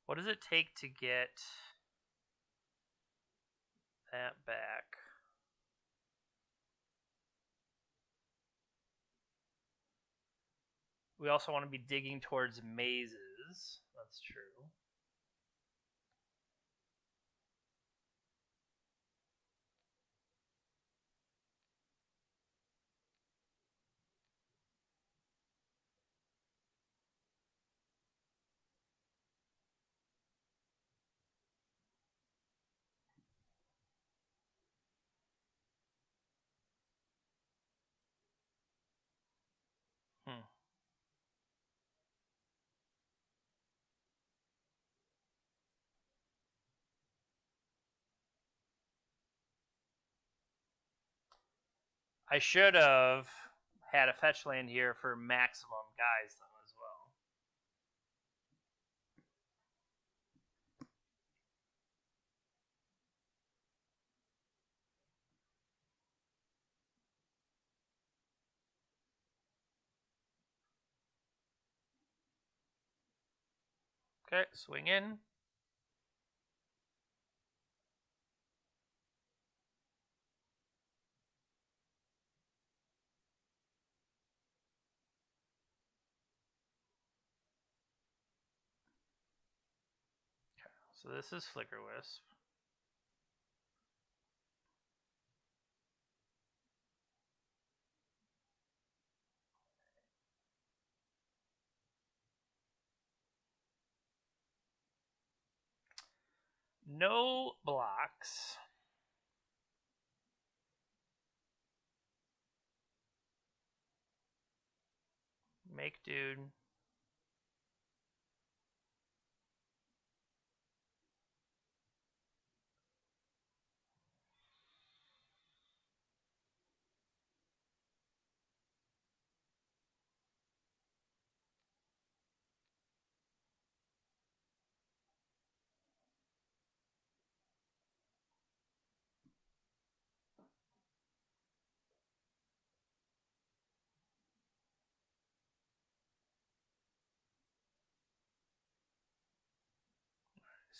What does it take to get that back? We also want to be digging towards mazes. That's true. Hmm. I should have had a fetch land here for maximum guys, though, as well. Okay, swing in. So this is Flicker Wisp. No blocks. Make dude.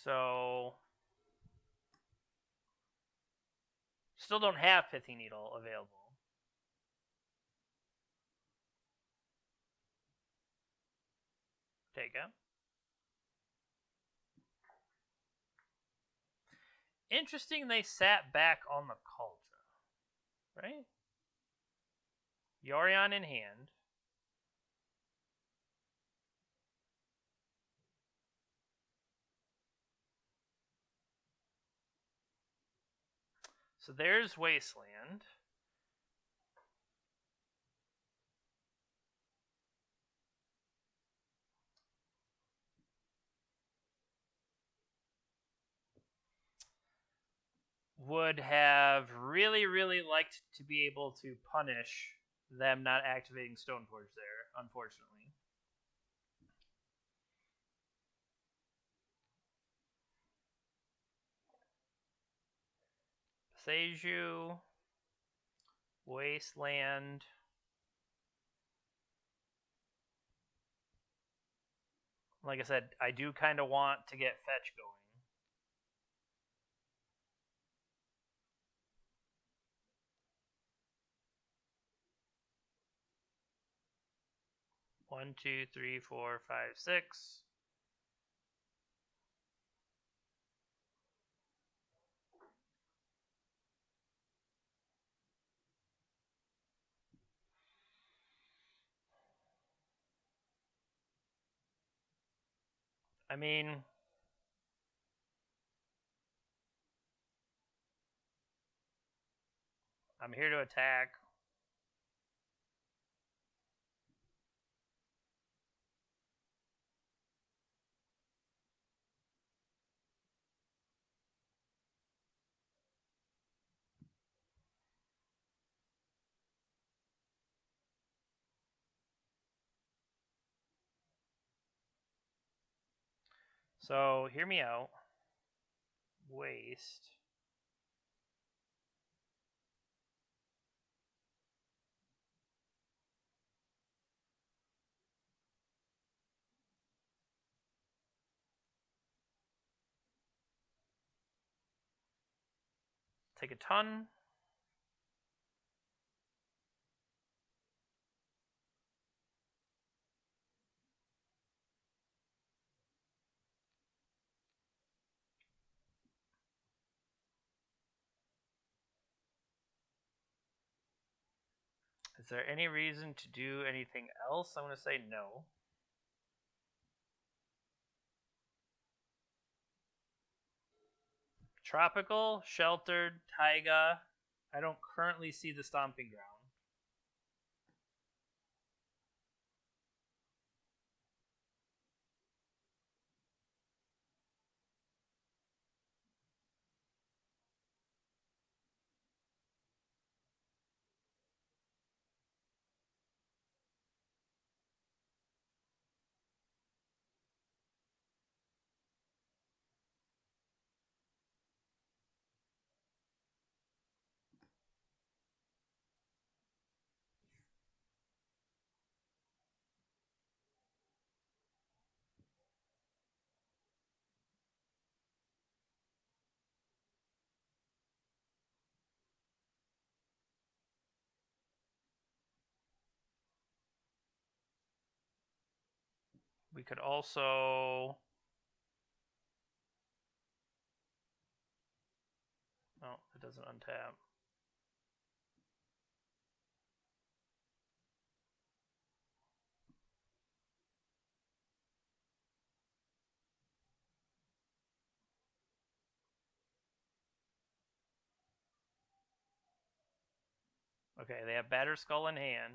So still don't have Pithy Needle available. Take it. Interesting they sat back on the Cauldron. Right? Yorion in hand. So there's Wasteland. Would have really, really liked to be able to punish them not activating Stoneforge there, unfortunately. Seiju, Wasteland. Like I said, I do kind of want to get fetch going. One, two, three, four, five, six. I mean, I'm here to attack. So, hear me out. Waste. Take a ton. Is there any reason to do anything else? I'm going to say no. Tropical, sheltered, taiga. I don't currently see the stomping ground. could also... Oh, it doesn't untap. Okay, they have Batter Skull in hand.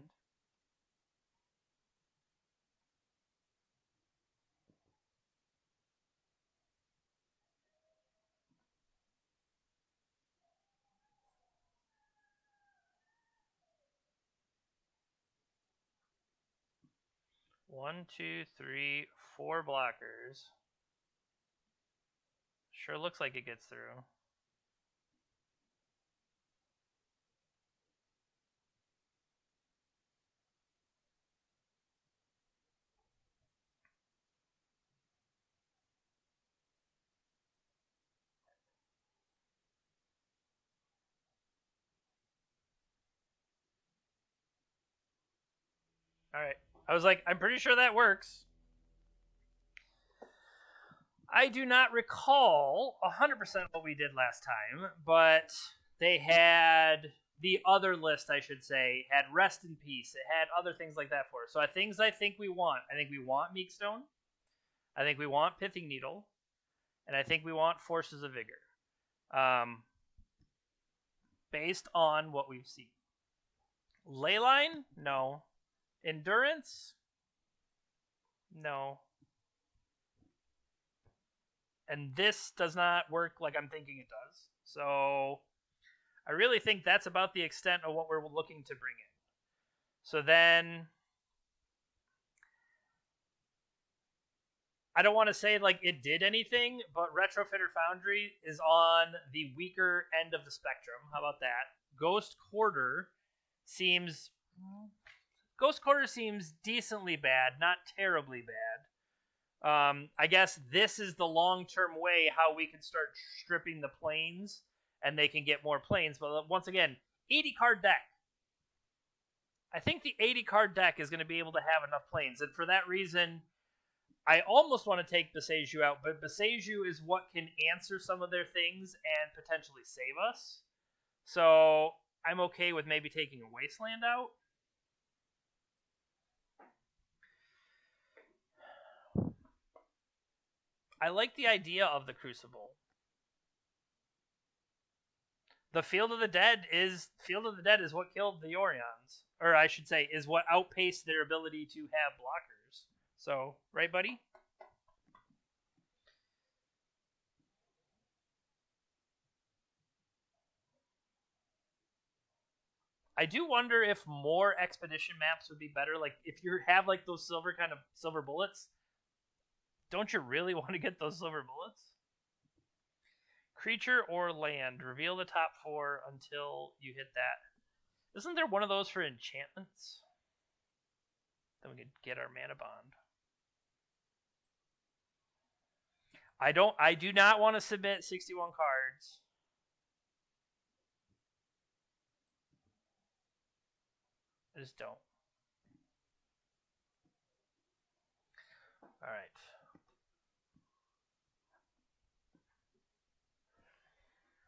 One, two, three, 4 blockers. Sure looks like it gets through. Alright. I was like, I'm pretty sure that works. I do not recall 100% what we did last time, but they had the other list, I should say, had Rest in Peace. It had other things like that for us. So things I think we want. I think we want Meekstone. I think we want Pithing Needle. And I think we want Forces of Vigor. Based on what we've seen. Leyline? No. Endurance? No. And this does not work like I'm thinking it does. So I really think that's about the extent of what we're looking to bring in. So then I don't want to say like it did anything, but Retrofitter Foundry is on the weaker end of the spectrum. How about that? Ghost Quarter seems decently bad, not terribly bad. I guess this is the long-term way how we can start stripping the planes, and they can get more planes. But once again, 80-card deck. I think the 80-card deck is going to be able to have enough planes, and for that reason, I almost want to take Beseiju out, but Beseiju is what can answer some of their things and potentially save us. So I'm okay with maybe taking a Wasteland out. I like the idea of the Crucible. The Field of the Dead is what killed the Yorions, or I should say, is what outpaced their ability to have blockers. So, right, buddy? I do wonder if more expedition maps would be better. Like, if you have like those silver bullets, don't you really want to get those silver bullets? Creature or land. Reveal the top 4 until you hit that. Isn't there one of those for enchantments? Then we could get our Manabond. I do not want to submit 61 cards. I just don't. Alright.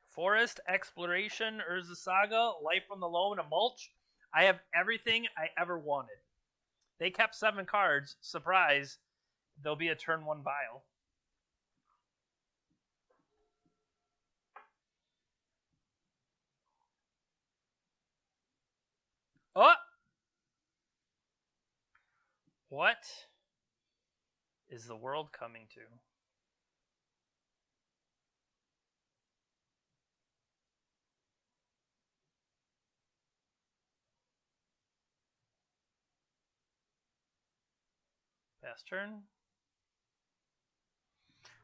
Forest, Exploration, Urza Saga, Life from the Loam, and a Mulch. I have everything I ever wanted. They kept 7 cards. Surprise. There'll be a turn 1 Bile. Oh! What is the world coming to? Pass turn.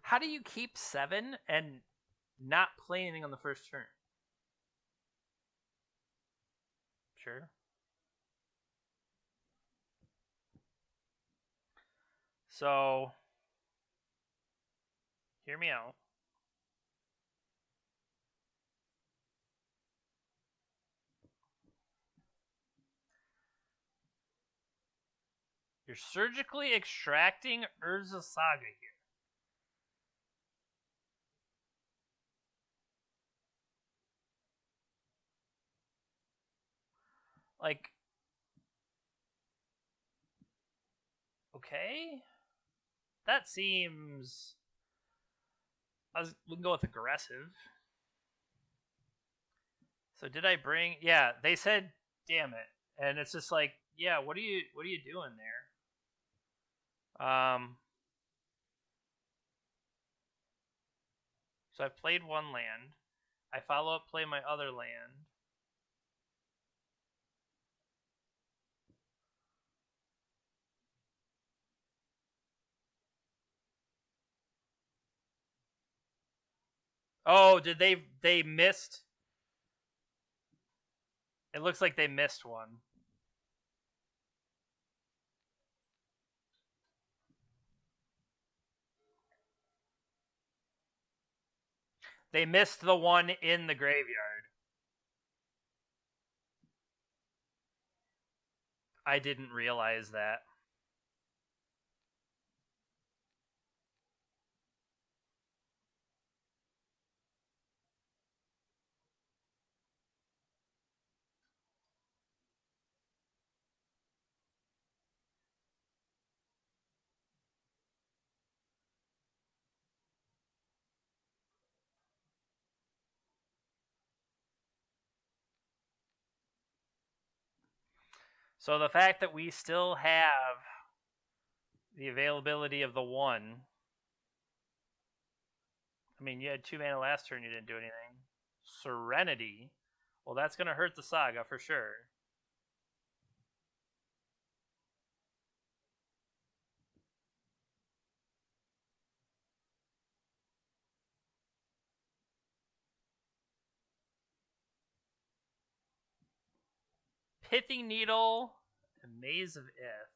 How do you keep 7 and not play anything on the first turn? Sure. So, hear me out. You're You're surgically extracting Urza Saga here. Like, okay, that seems. We can go with aggressive. So did I bring? Yeah, they said, "Damn it," and it's just like, yeah, what are you doing there? So I've played one land. I follow up, play my other land. Oh, did they missed? It looks like they missed one. They missed the one in the graveyard. I didn't realize that. So the fact that we still have the availability of the one. I mean, you had 2 mana last turn, you didn't do anything. Serenity. Well, that's going to hurt the Saga for sure. Pithing Needle and Maze of Ith.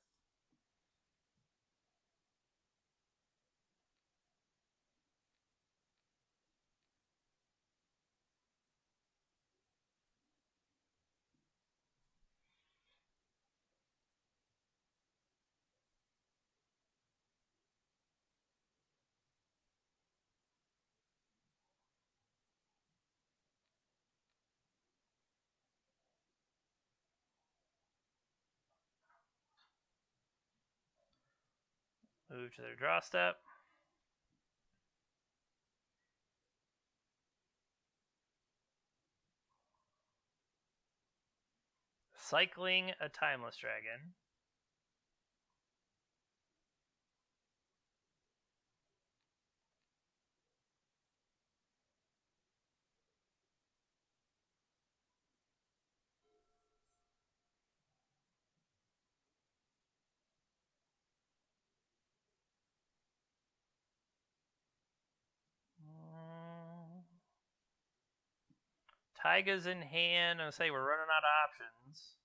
Move to their draw step. Cycling a Timeless Dragon. Taiga's in hand. I say we're running out of options.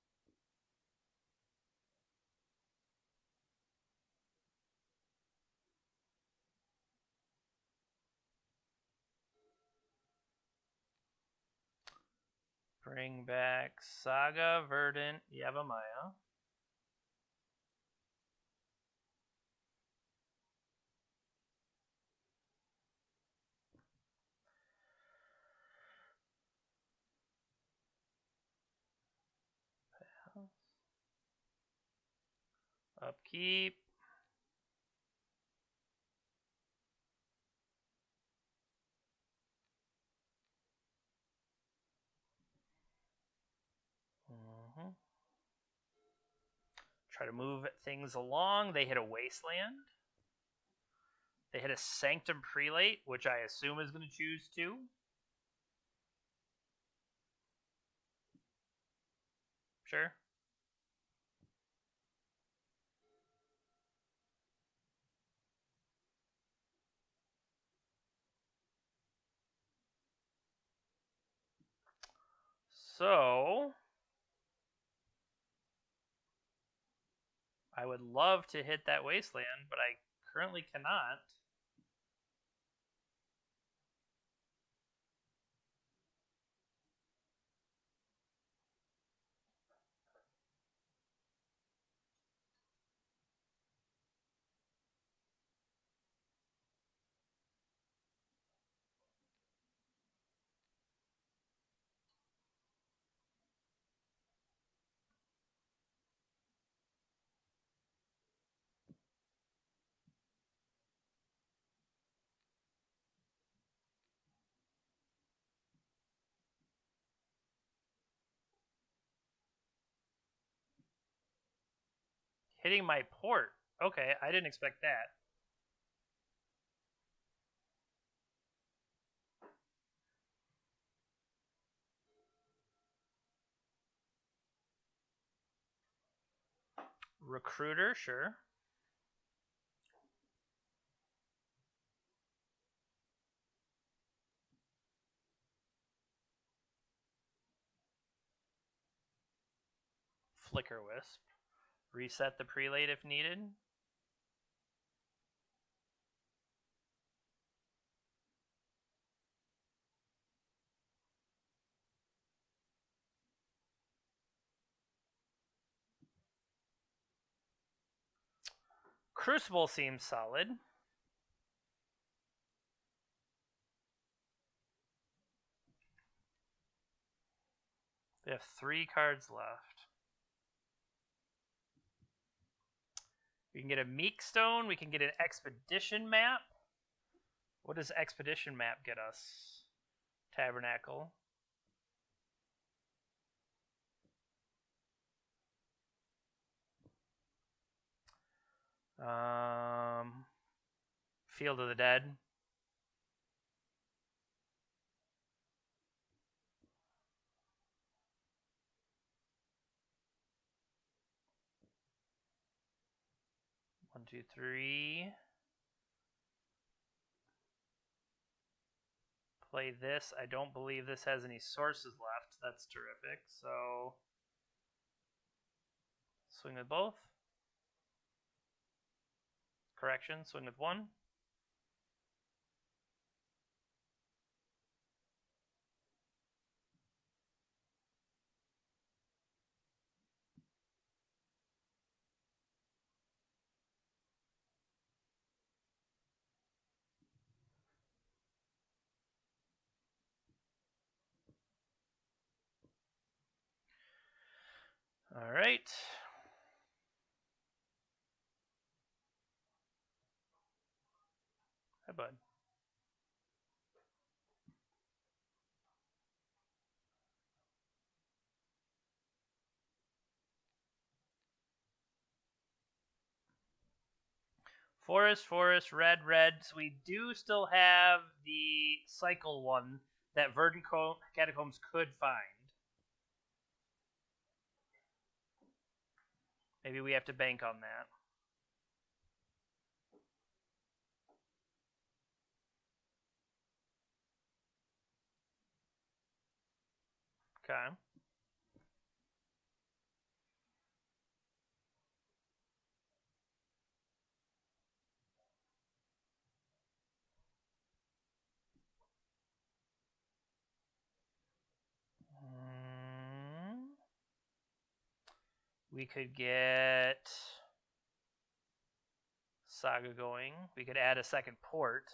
Bring back Saga, Verdant, Yavimaya. Upkeep. Try to move things along. They hit a Wasteland. They hit a Sanctum Prelate, which I assume is going to choose 2. Sure. So I would love to hit that Wasteland, but I currently cannot. Hitting my port. Okay, I didn't expect that. Recruiter, sure. Flicker Wisp. Reset the prelate if needed. Crucible seems solid. We have 3 cards left. We can get a Meek Stone. We can get an Expedition Map. What does Expedition Map get us? Tabernacle. Field of the Dead. One, two, three. Play this. I don't believe this has any sources left. That's terrific. So, swing with both. Correction, swing with one. All right. Hi, bud. Forest, red. So we do still have the cycle one that Verdant Catacombs could find. Maybe we have to bank on that. Okay. We could get Saga going. We could add a second port.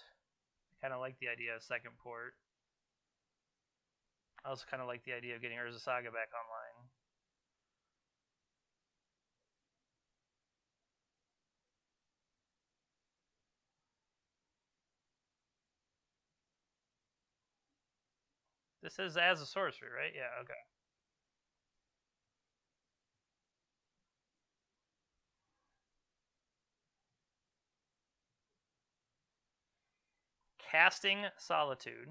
I kind of like the idea of second port. I also kind of like the idea of getting Urza Saga back online. This is as a sorcery, right? Yeah, okay. Casting Solitude.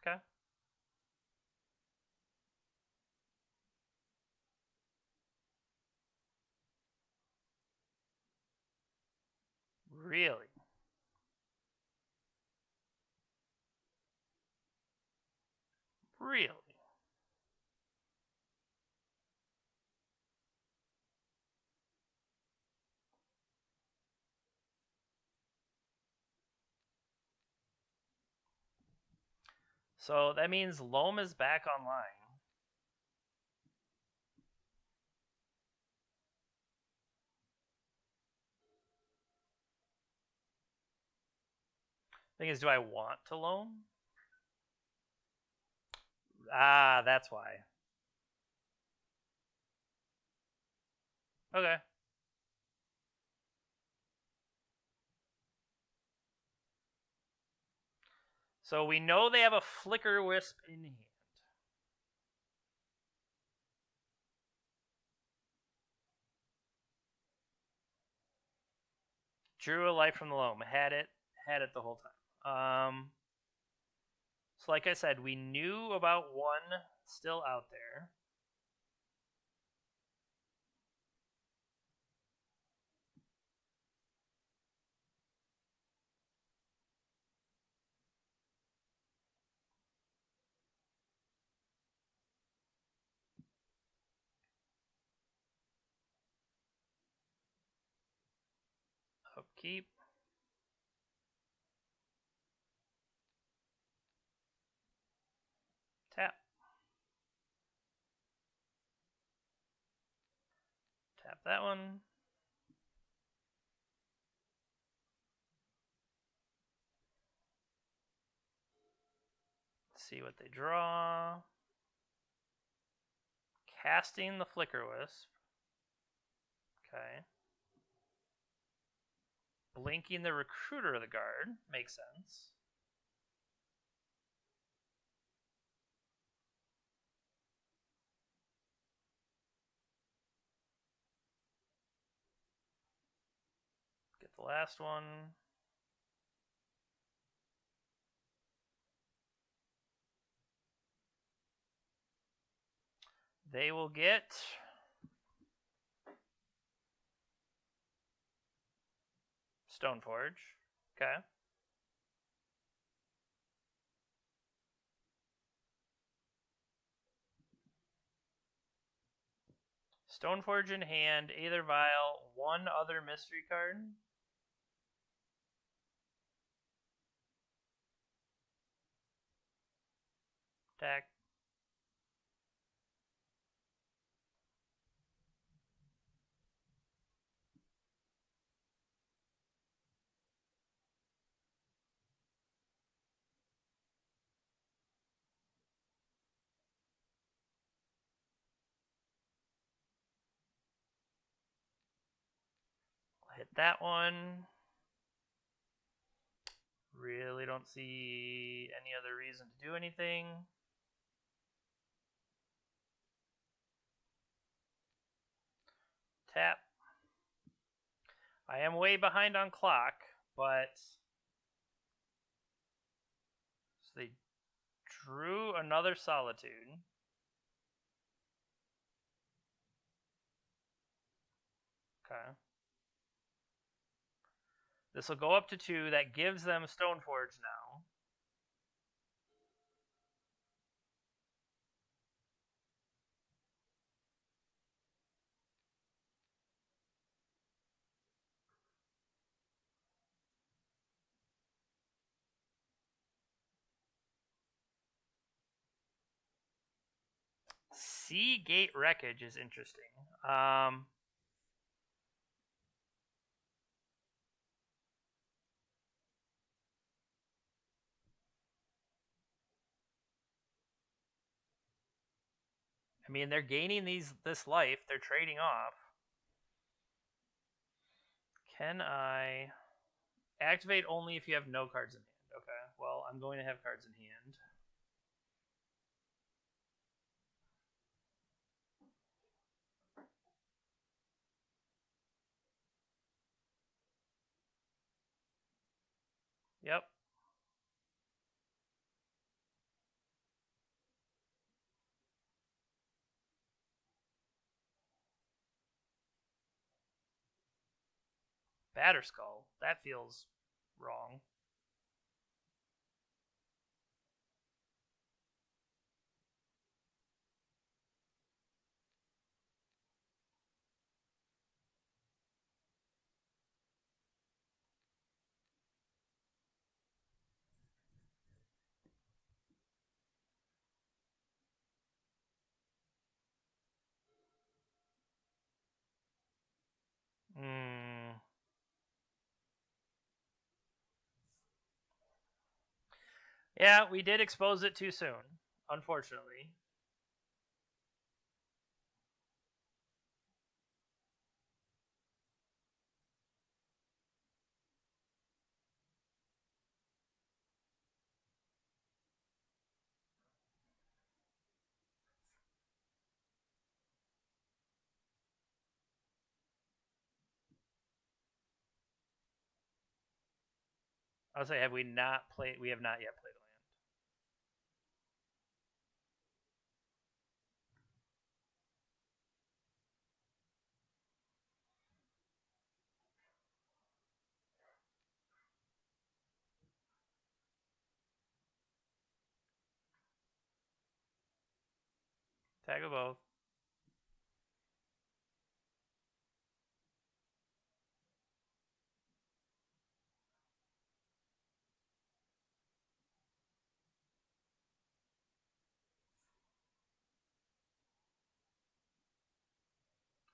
Okay. Really? Really? So that means Loam is back online. Thing is, do I want to Loam? Ah, that's why. Okay. So we know they have a Flicker Wisp in hand. Drew a light from the loam. Had it the whole time. So like I said, we knew about one still out there. Upkeep. Tap. Tap that one. See what they draw. Casting the Flicker Wisp. Okay. Blinking the Recruiter of the Guard. Makes sense. Get the last one. They will get Stoneforge. Okay. Stoneforge in hand, Aether Vial, one other mystery card. Attack. I'll hit that one. Really don't see any other reason to do anything. Tap. I am way behind on clock, but so they drew another Solitude. Okay. This will go up to 2. That gives them Stoneforge now. Seagate Wreckage is interesting. I mean, they're gaining this life. They're trading off. Can I activate only if you have no cards in hand? Okay. Well, I'm going to have cards in hand. Yep. Batterskull. That feels wrong. Yeah, we did expose it too soon, unfortunately. I'll say, have we not played? We have not yet played a land. Tag of both.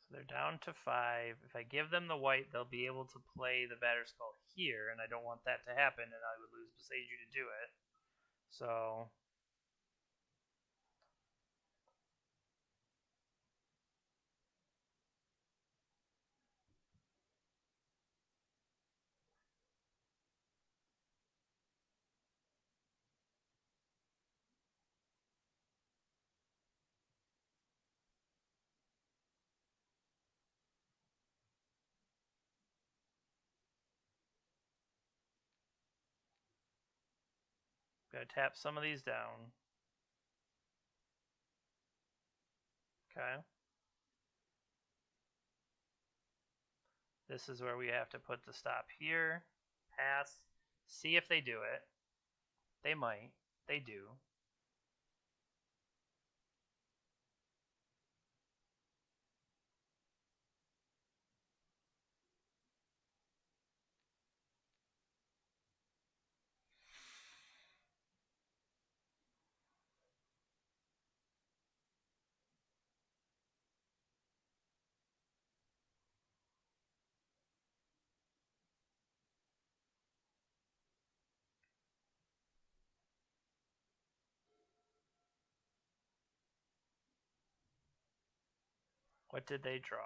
So they're down to 5. If I give them the white, they'll be able to play the Batterskull here, and I don't want that to happen, and I would lose Beseiju to do it. So gotta tap some of these down. Okay. This is where we have to put the stop here. Pass. See if they do it. They might. They do. What did they draw?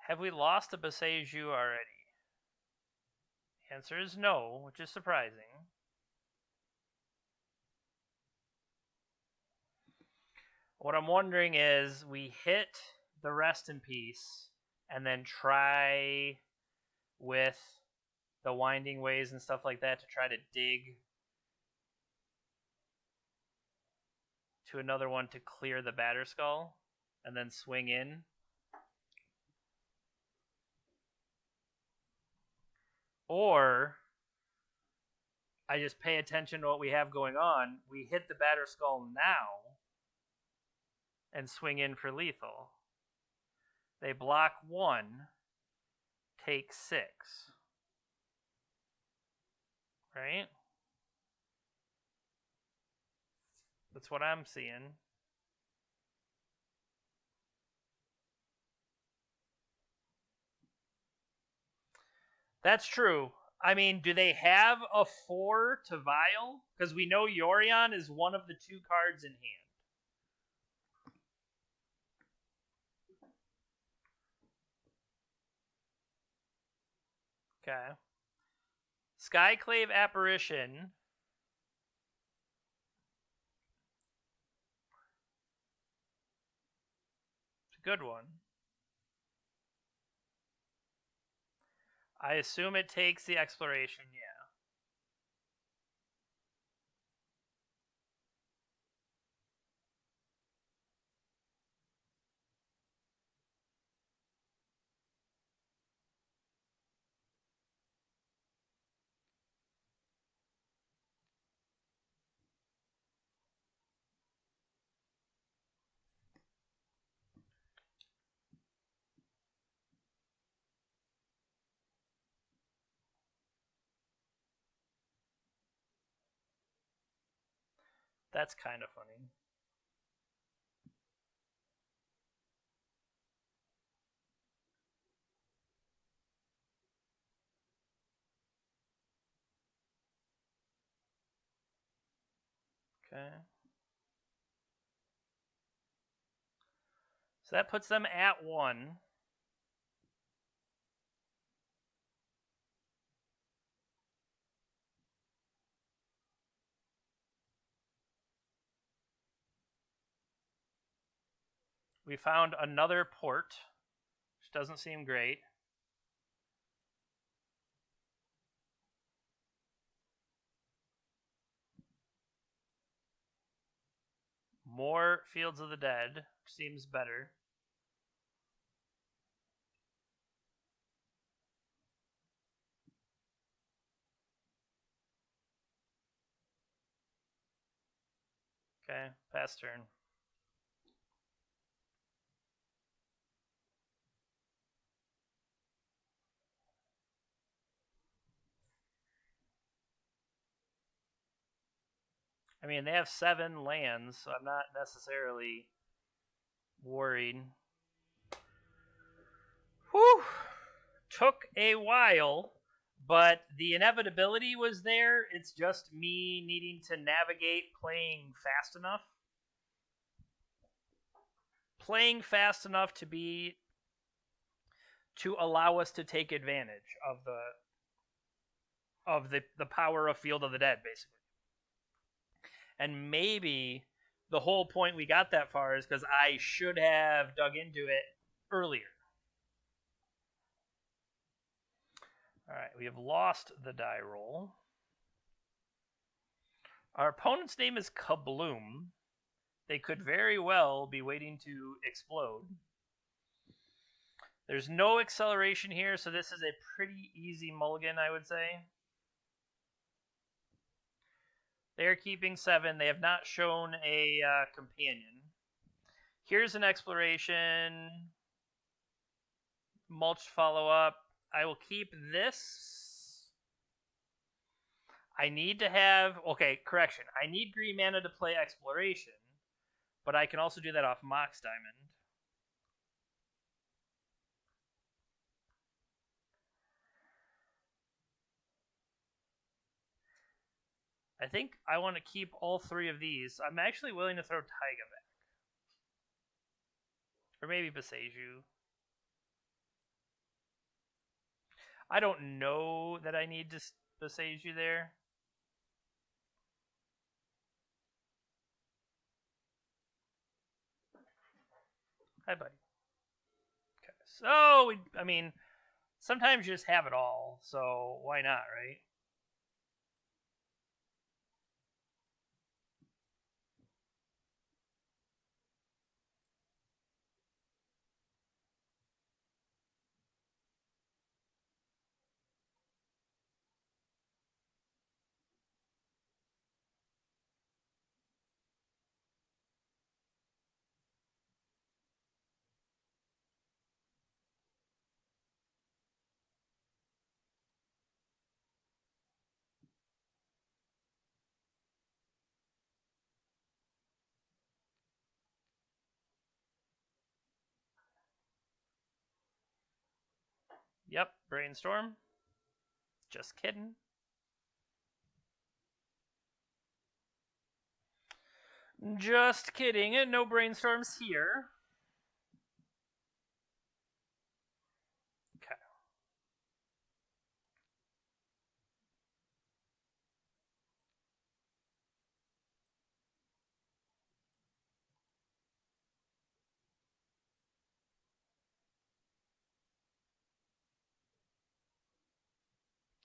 Have we lost a Beseiju already? The answer is no, which is surprising. What I'm wondering is we hit the rest in peace and then try with the winding ways and stuff like that to try to dig to another one to clear the Batterskull and then swing in. Or I just pay attention to what we have going on. We hit the Batterskull now and swing in for lethal. They block 1, take 6. Right? That's what I'm seeing. That's true. I mean, do they have a 4 to Vial? Because we know Yorion is one of the 2 cards in hand. Okay. Skyclave Apparition. It's a good one. I assume it takes the exploration, yeah. That's kind of funny. Okay. So that puts them at 1. We found another port, which doesn't seem great. More Fields of the Dead seems better. Okay, pass turn. I mean, they have 7 lands, so I'm not necessarily worried. Whew! Took a while, but the inevitability was there. It's just me needing to navigate playing fast enough. Playing fast enough to allow us to take advantage of the power of Field of the Dead, basically. And maybe the whole point we got that far is because I should have dug into it earlier. All right, we have lost the die roll. Our opponent's name is Kabloom. They could very well be waiting to explode. There's no acceleration here, so this is a pretty easy mulligan, I would say. They're keeping 7. They have not shown a companion. Here's an exploration. Mulch follow-up. I will keep this. I need to have... Okay, correction. I need green mana to play exploration, but I can also do that off Mox Diamond. I think I want to keep all 3 of these. I'm actually willing to throw Taiga back. Or maybe Beseju. I don't know that I need to Beseju there. Hi, buddy. Okay, so, I mean, sometimes you just have it all, so why not, right? Yep, Brainstorm. Just kidding. Just kidding. No brainstorms here. Okay.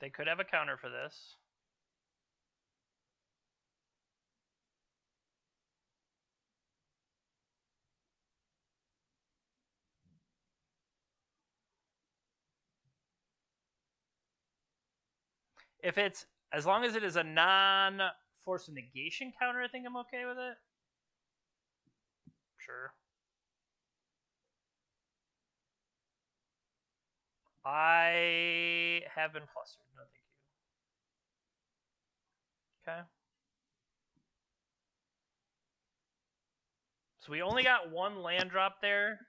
They could have a counter for this. If it's, as long as it is a non-force of negation counter, I think I'm okay with it. Sure. I have been flustered. No, thank you. Okay. So we only got 1 land drop there,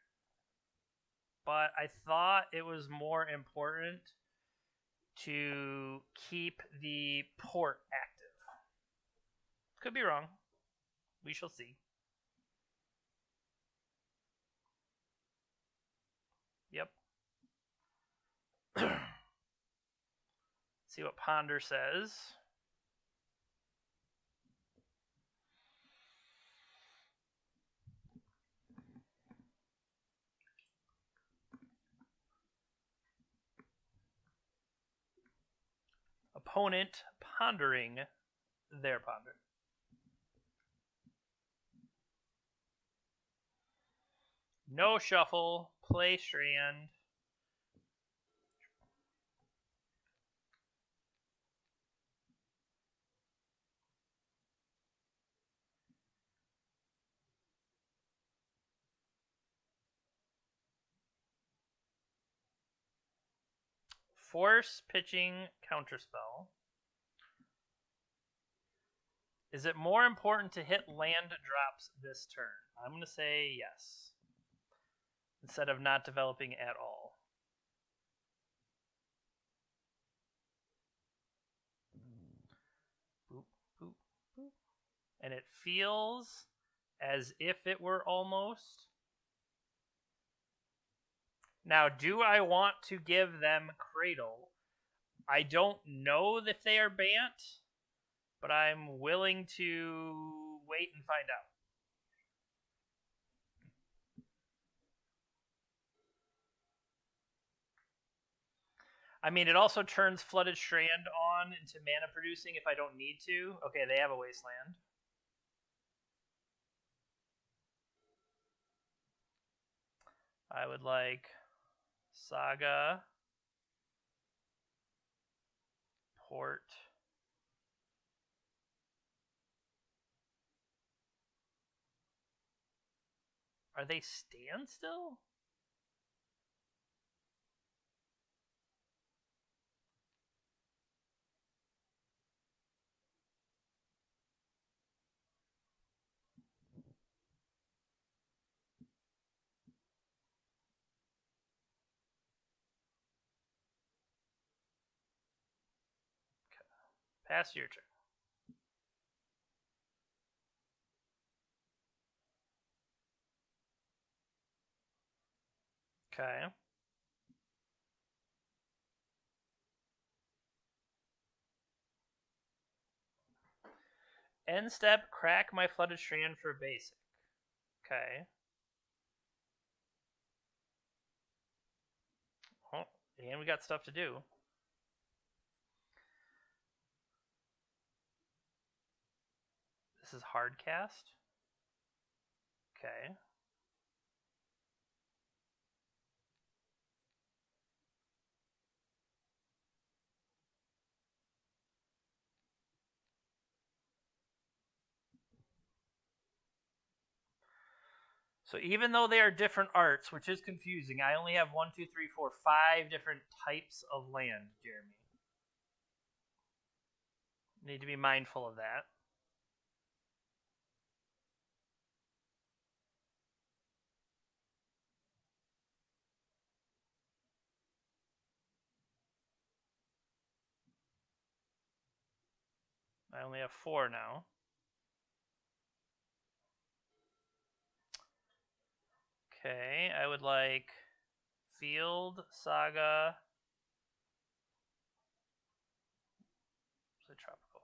but I thought it was more important to keep the port active. Could be wrong. We shall see. Yep. See what Ponder says. opponent pondering their ponder. No shuffle, play Strand. Force pitching counterspell. Is it more important to hit land drops this turn? I'm going to say yes. Instead of not developing at all. Boop, boop, boop. And it feels as if it were almost. Now, do I want to give them Cradle? I don't know if they are Bant, but I'm willing to wait and find out. I mean, it also turns Flooded Strand on into mana producing if I don't need to. Okay, they have a Wasteland. I would like Saga, Port. Are they standstill? Pass your turn. Okay. End step, crack my Flooded Strand for basic. Okay. Oh, and we got stuff to do. This is hard cast. Okay. So even though they are different arts, which is confusing, I only have 1, 2, 3, 4, 5 different types of land, Jeremy. Need to be mindful of that. I only have 4 now. Okay, I would like Field, Saga. What's the tropical?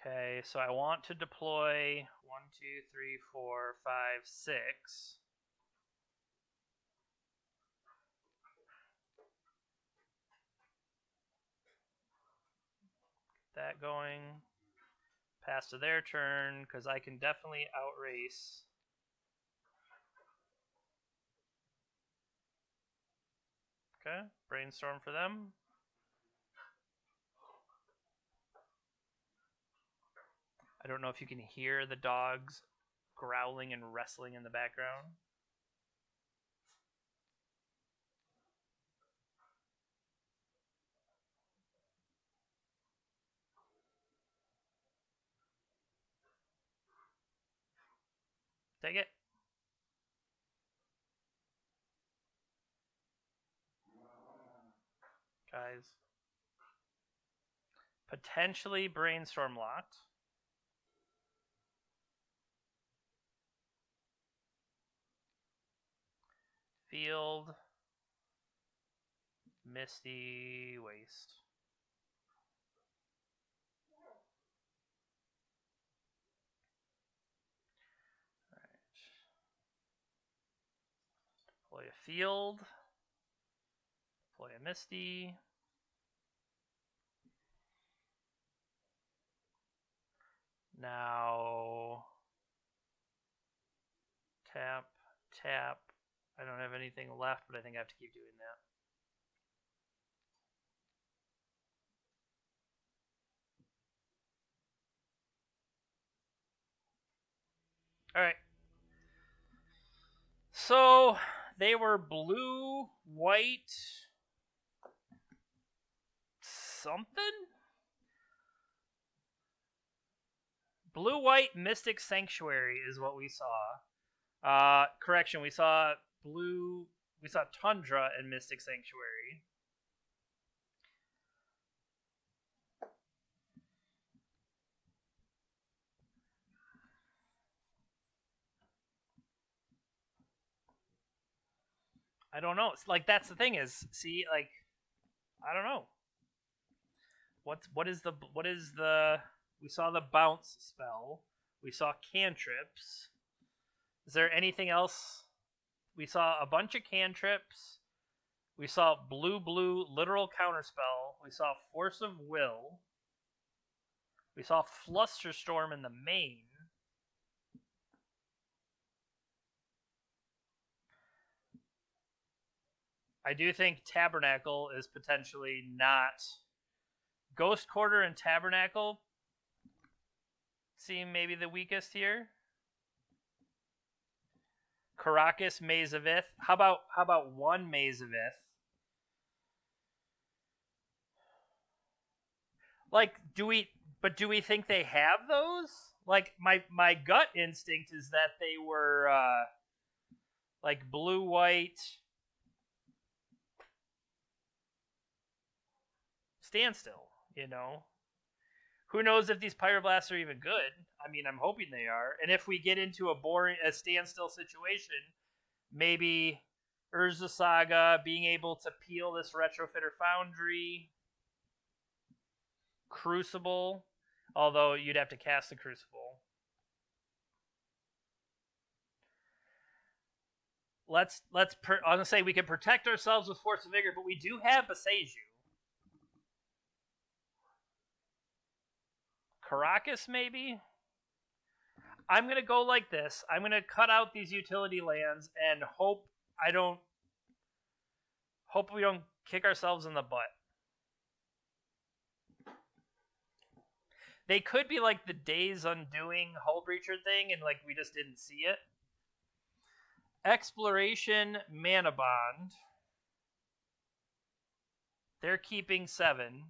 Okay, so I want to deploy 1, 2, 3, 4, 5, 6. That going. Pass to their turn, because I can definitely outrace. Okay, brainstorm for them. I don't know if you can hear the dogs growling and wrestling in the background. Take it. Guys. Potentially brainstorm locked. Field. Misty Waste. field. Play a Misty. Now, tap, tap. I don't have anything left, but I think I have to keep doing that. All right. So they were blue, white, something? Blue, white, Mystic Sanctuary is what we saw. Correction, we saw Tundra and Mystic Sanctuary. I don't know. It's like that's the thing is, see, like I don't know. What is the we saw the bounce spell. We saw cantrips. Is there anything else? We saw a bunch of cantrips. We saw blue literal counterspell. We saw Force of Will. We saw Flusterstorm in the main. I do think Tabernacle is potentially not. Ghost Quarter and Tabernacle seem maybe the weakest here. Caracas, Maze of Ith. How about one Maze of Ith? Like, do we think they have those? Like, my gut instinct is that they were like blue white standstill, you know? Who knows if these Pyroblasts are even good? I mean, I'm hoping they are. And if we get into a standstill situation, maybe Urza Saga being able to peel this Retrofitter Foundry, Crucible, although you'd have to cast the Crucible. I'm gonna say we can protect ourselves with Force of Vigor, but we do have Boseiju. Caracas, maybe? I'm going to go like this. I'm going to cut out these utility lands and hope we don't kick ourselves in the butt. They could be like the Days Undoing Hull Breacher thing and like we just didn't see it. Exploration Manabond. They're keeping 7.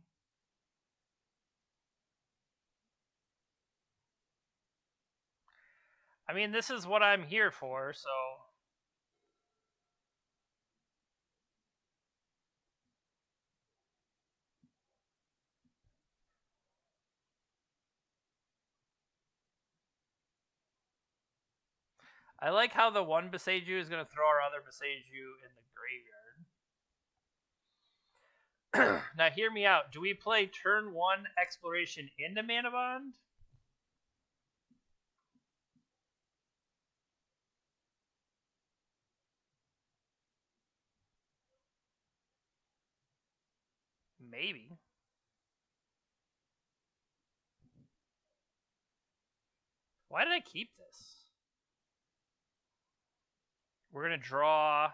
I mean, this is what I'm here for, so... I like how the one Boseiju is going to throw our other Boseiju in the graveyard. Now, hear me out. Do we play turn 1 Exploration into Manabond? Maybe. Why did I keep this? We're going to draw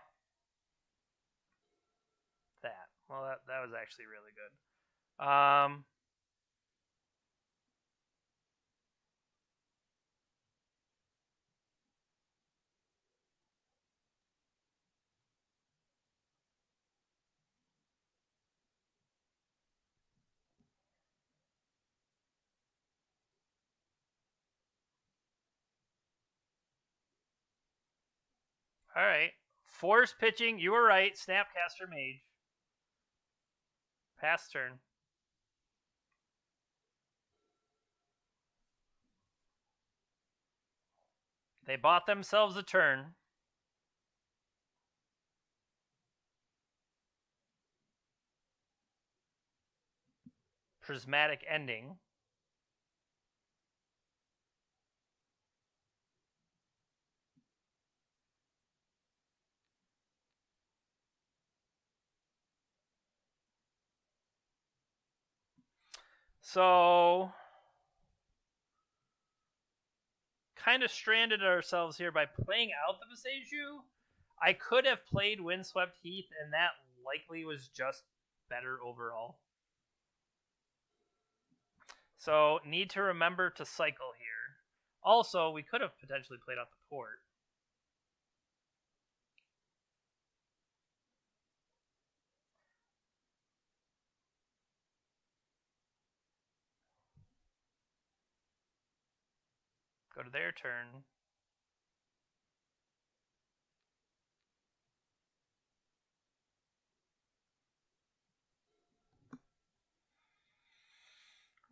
that. Well, that was actually really good. All right. Force pitching. You were right. Snapcaster Mage. Pass turn. They bought themselves a turn. Prismatic Ending. So, kind of stranded ourselves here by playing out the Viseju. I could have played Windswept Heath, and that likely was just better overall. So, need to remember to cycle here. Also, we could have potentially played out the port. Go to their turn.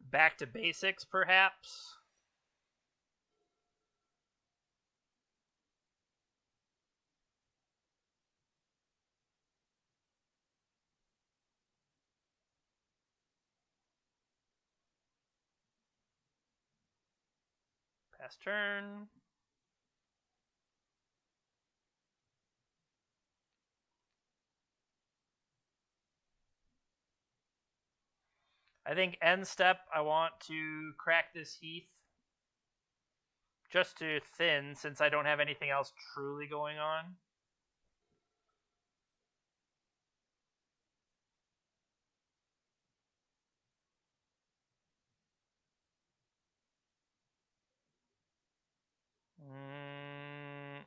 Back to basics, perhaps. Pass turn. I think end step, I want to crack this Heath just to thin, since I don't have anything else truly going on.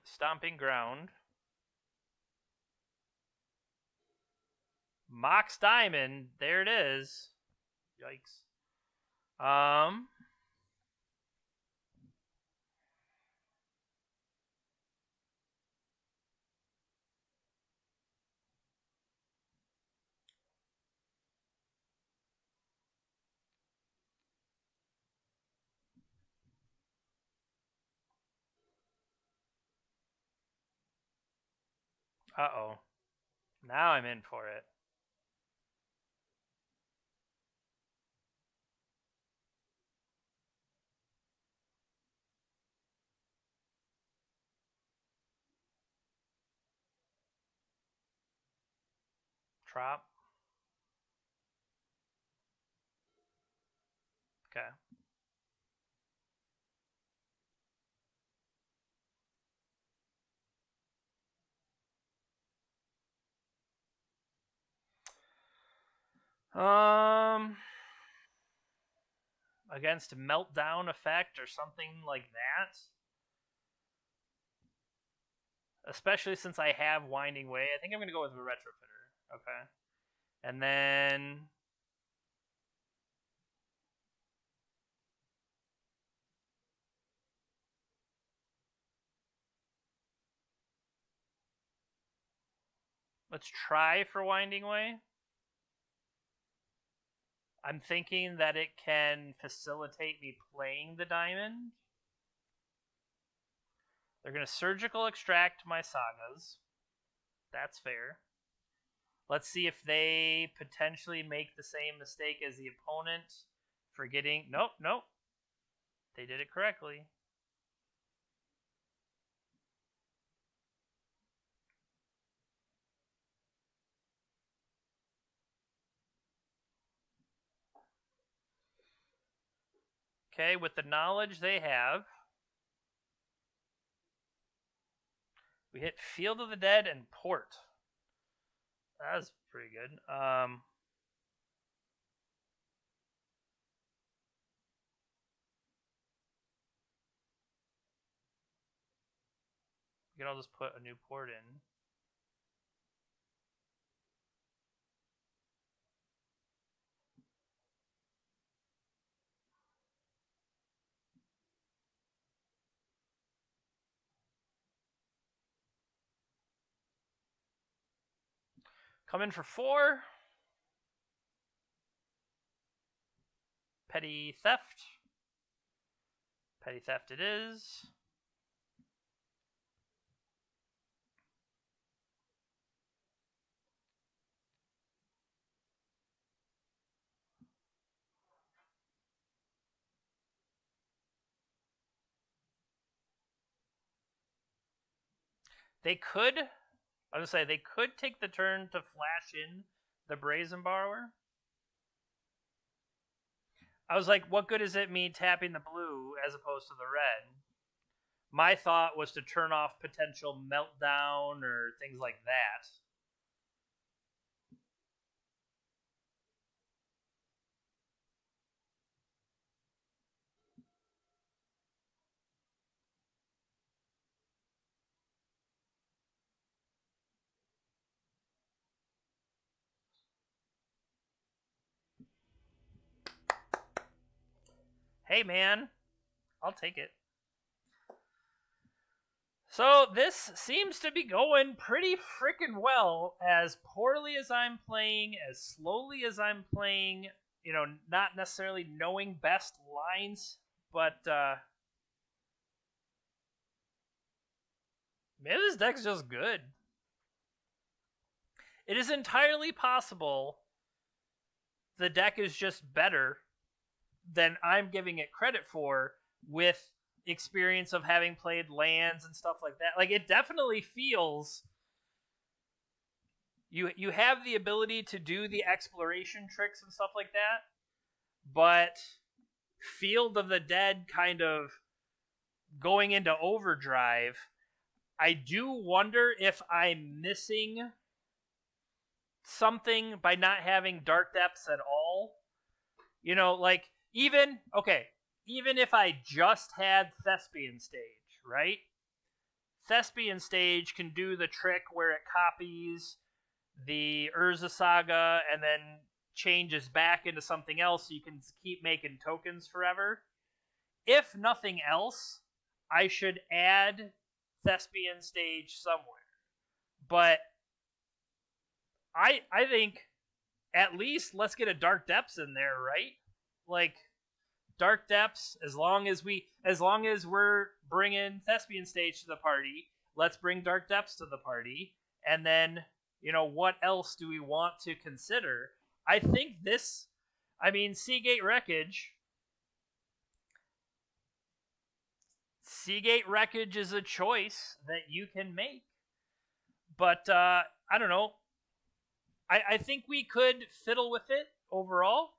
Stomping Ground. Mox Diamond. There it is. Yikes. Uh-oh. Now I'm in for it. Trop. Okay. Against Meltdown effect or something like that. Especially since I have Winding Way. I think I'm going to go with a Retrofitter. Okay. And then... let's try for Winding Way. I'm thinking that it can facilitate me playing the diamond. They're going to surgical extract my sagas. That's fair. Let's see if they potentially make the same mistake as the opponent, forgetting... Nope. They did it correctly. Okay, with the knowledge they have, we hit Field of the Dead and Port. That was pretty good. You can all just put a new port in. Come in for 4. Petty Theft. Petty Theft it is. They could... I was going to say, they could take the turn to flash in the Brazen Borrower. I was like, what good is it me tapping the blue as opposed to the red? My thought was to turn off potential meltdown or things like that. Hey, man, I'll take it. So this seems to be going pretty freaking well. As poorly as I'm playing, as slowly as I'm playing, not necessarily knowing best lines, but maybe this deck's just good. It is entirely possible the deck is just better than I'm giving it credit for, with experience of having played lands and stuff like that. Like, it definitely feels you have the ability to do the exploration tricks and stuff like that, but Field of the Dead kind of going into overdrive, I do wonder if I'm missing something by not having Dark Depths at all. Like, even if I just had Thespian Stage, right? Thespian Stage can do the trick where it copies the Urza Saga and then changes back into something else so you can keep making tokens forever. If nothing else, I should add Thespian Stage somewhere. But I think at least let's get a Dark Depths in there, right? Like, Dark Depths, as long as we're bringing Thespian Stage to the party, let's bring Dark Depths to the party, and then, what else do we want to consider? I think Seagate Wreckage. Seagate Wreckage is a choice that you can make. But, I don't know. I think we could fiddle with it overall.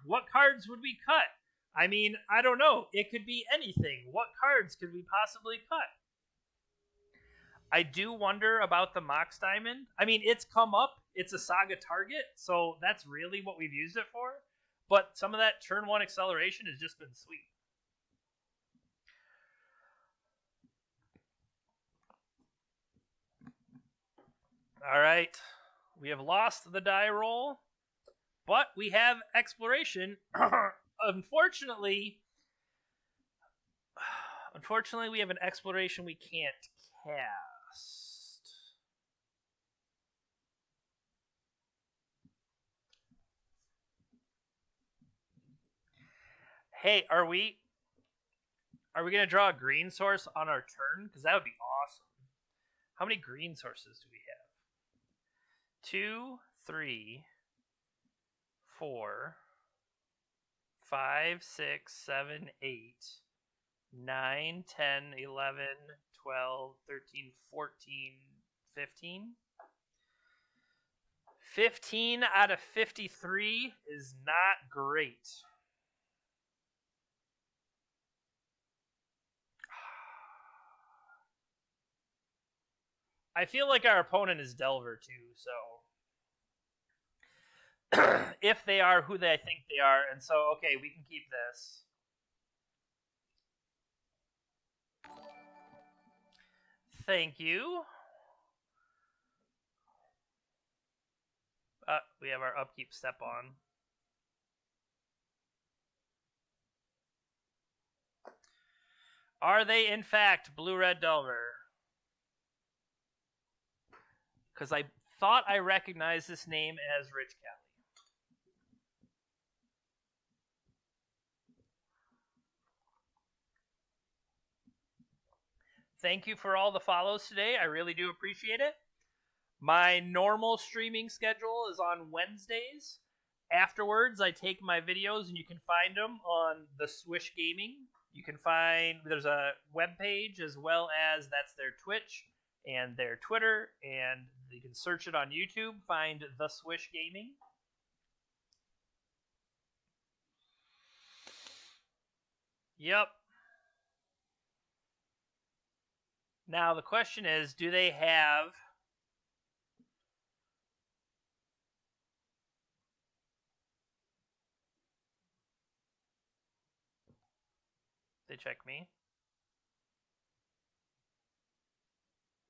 What cards would we cut? I don't know. It could be anything. What cards could we possibly cut? I do wonder about the Mox Diamond. It's come up. It's a Saga target, so that's really what we've used it for. But some of that turn 1 acceleration has just been sweet. All right. We have lost the die roll, but we have exploration. Unfortunately, we have an exploration we can't cast. Hey, are we going to draw a green source on our turn? Because that would be awesome. How many green sources do we have? 2, 3, 4, 5, 6, 7, 8, 9, 10, 11, 12, 13, 14, 15. 15 out of 53 is not great. I feel like our opponent is Delver too, so if they are who I think they are, and so, okay, we can keep this. Thank you. We have our upkeep step on. Are they, in fact, Blue-Red Delver? Because I thought I recognized this name as Rich Kelly. Thank you for all the follows today. I really do appreciate it. My normal streaming schedule is on Wednesdays. Afterwards, I take my videos, and you can find them on the Swish Gaming. You can find, there's a webpage, as well as that's their Twitch and their Twitter, and you can search it on YouTube, find The Swish Gaming. Yep. Now the question is, do they have... They check me?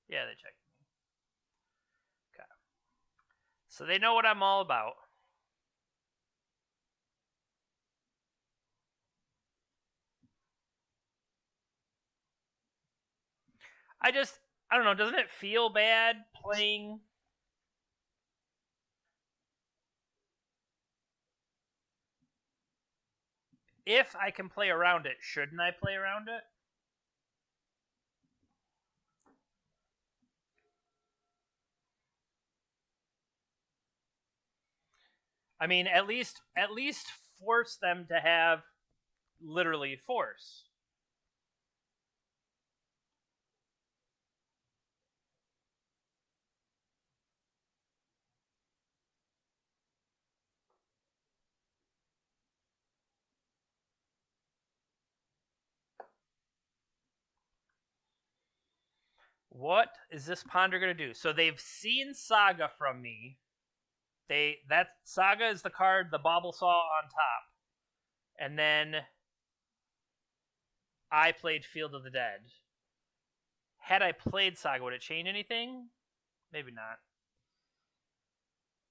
Yeah, they checked me. Okay. So they know what I'm all about. I don't know, doesn't it feel bad playing... If I can play around it, shouldn't I play around it? I mean, at least force them to have literally force. What is this Ponder going to do? So they've seen Saga from me. That Saga is the card, the Bobble Saw on top. And then I played Field of the Dead. Had I played Saga, would it change anything? Maybe not.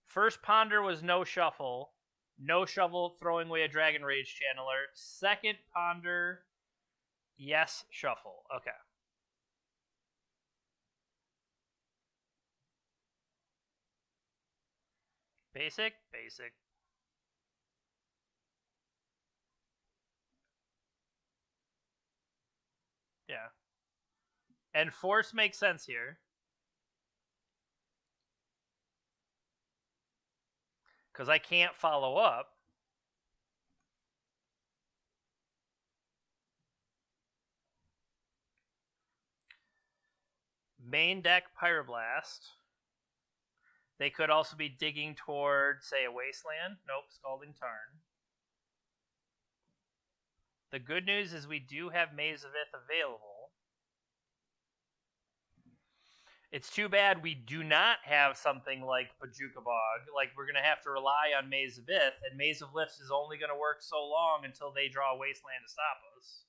First Ponder was no shuffle. No shovel, throwing away a Dragon Rage Channeler. Second Ponder, yes, shuffle. Okay. Basic? Basic. Yeah. And force makes sense here. Because I can't follow up. Main deck Pyroblast. They could also be digging toward, say, a Wasteland. Nope, Scalding Tarn. The good news is we do have Maze of Ith available. It's too bad we do not have something like BUG Hogaak. Like, we're going to have to rely on Maze of Ith, and Maze of Lifts is only going to work so long until they draw a Wasteland to stop us.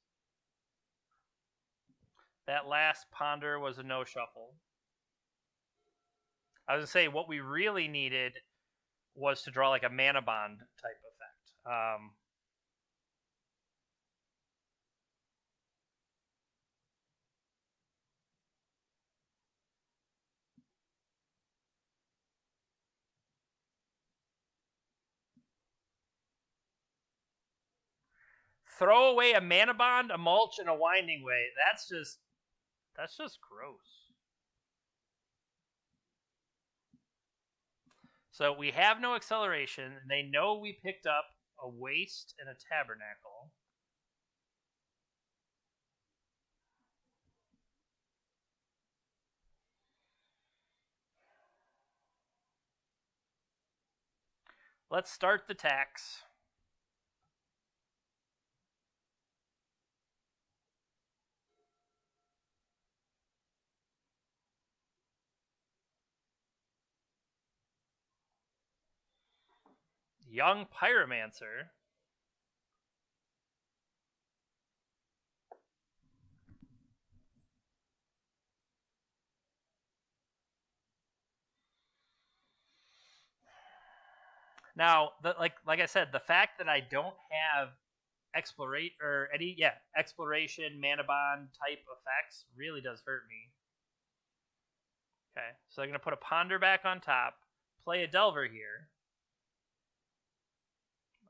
That last Ponder was a no-shuffle. I was going to say, what we really needed was to draw like a Manabond type effect. Throw away a Manabond, a Mulch, and a Winding Way. That's just gross. So we have no acceleration. They know we picked up a Waste and a Tabernacle. Let's start the tax. Young Pyromancer. Now, like I said, the fact that I don't have exploration Manabond type effects really does hurt me. Okay, so I'm gonna put a Ponder back on top, play a Delver here.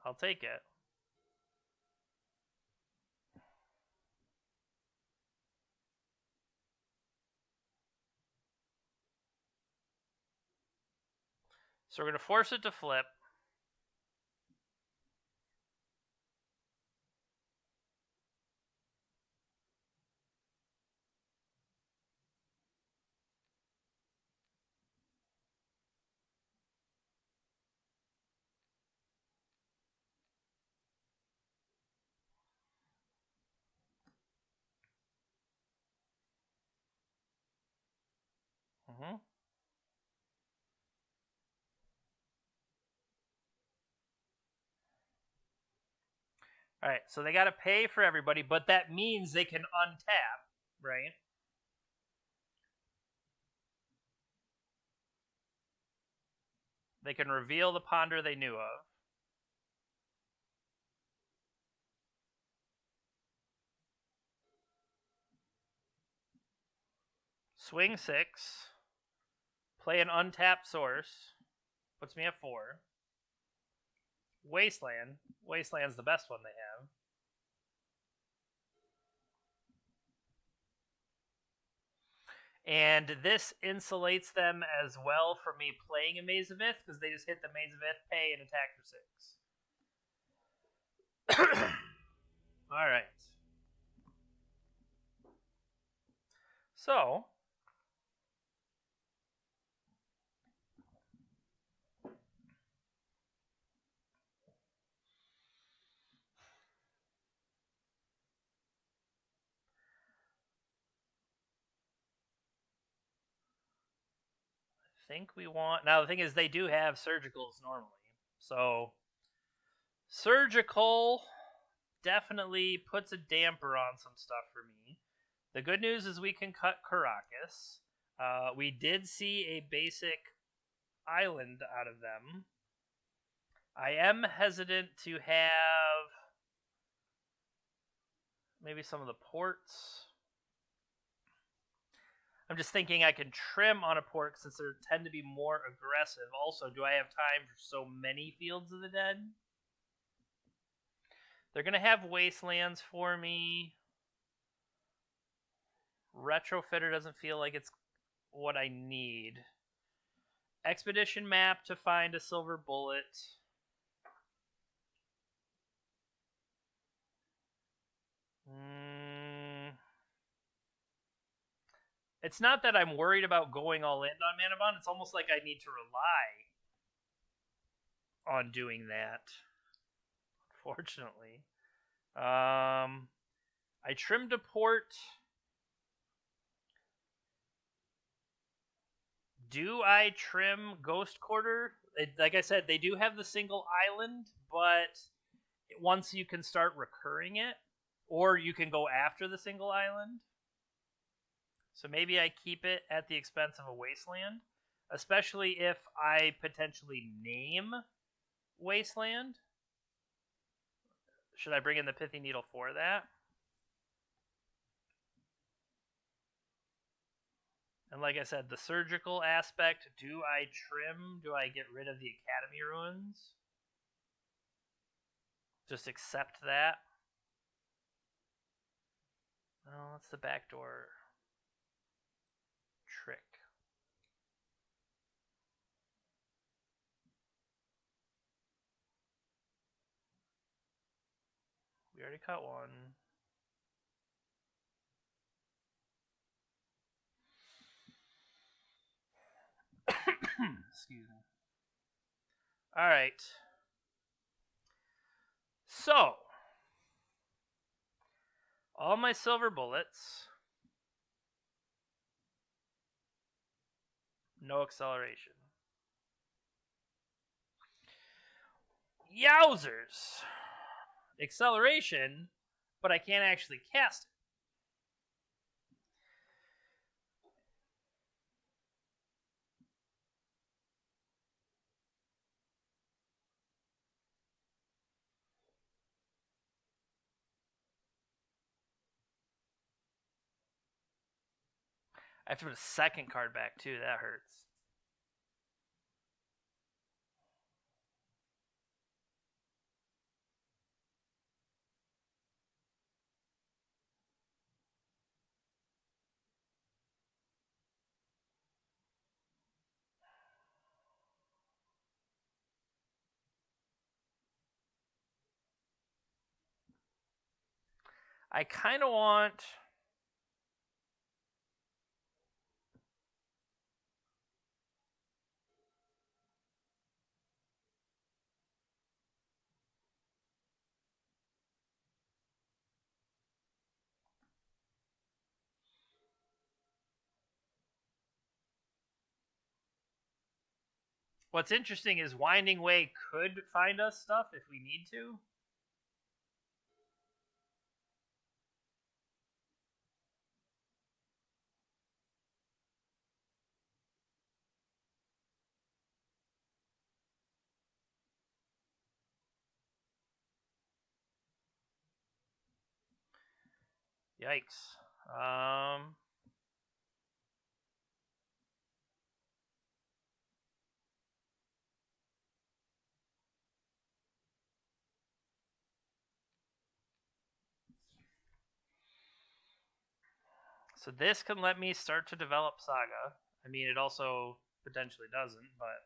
I'll take it. So we're gonna force it to flip. All right, so they got to pay for everybody, but that means they can untap, right? They can reveal the ponder they knew of. Swing 6. Play an untapped source. Puts me at 4. Wasteland. Wasteland's the best one they have. And this insulates them as well from me playing a Maze of Ith, because they just hit the Maze of Ith, pay, and attack for 6. Alright. So, I think we want... Now, the thing is, they do have surgicals normally. So, surgical definitely puts a damper on some stuff for me. The good news is we can cut Caracas. We did see a basic island out of them. I am hesitant to have maybe some of the ports. I'm just thinking I can trim on a port since they tend to be more aggressive. Also, do I have time for so many Fields of the Dead? They're going to have Wastelands for me. Retrofitter doesn't feel like it's what I need. Expedition map to find a silver bullet. It's not that I'm worried about going all in on Manabond. It's almost like I need to rely on doing that. Unfortunately. I trimmed a port. Do I trim Ghost Quarter? Like I said, they do have the single island, but once you can start recurring it, or you can go after the single island. So maybe I keep it at the expense of a Wasteland, especially if I potentially name Wasteland. Should I bring in the Pithy Needle for that? And like I said, the surgical aspect, do I trim? Do I get rid of the Academy Ruins? Just accept that? Oh, that's the backdoor trick. We already cut one. Excuse me. All right. So, all my silver bullets. No acceleration. Yowzers! Acceleration, but I can't actually cast it. I have to put a second card back, too. That hurts. I kind of want... What's interesting is Winding Way could find us stuff if we need to. Yikes. So this can let me start to develop Saga. I mean, it also potentially doesn't, but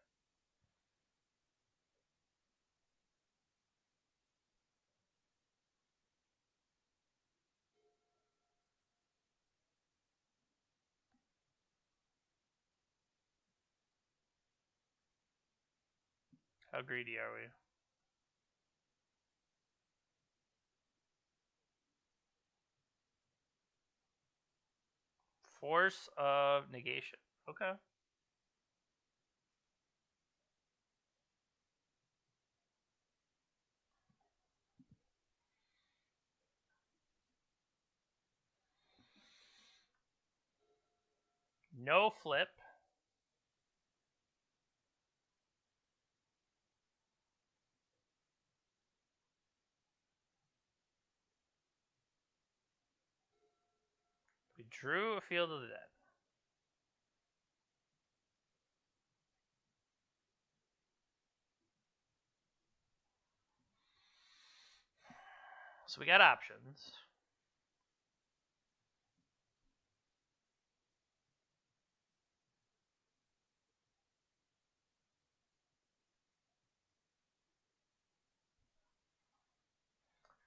how greedy are we? Force of negation. Okay. No flip. We drew a Field of the Dead. So we got options.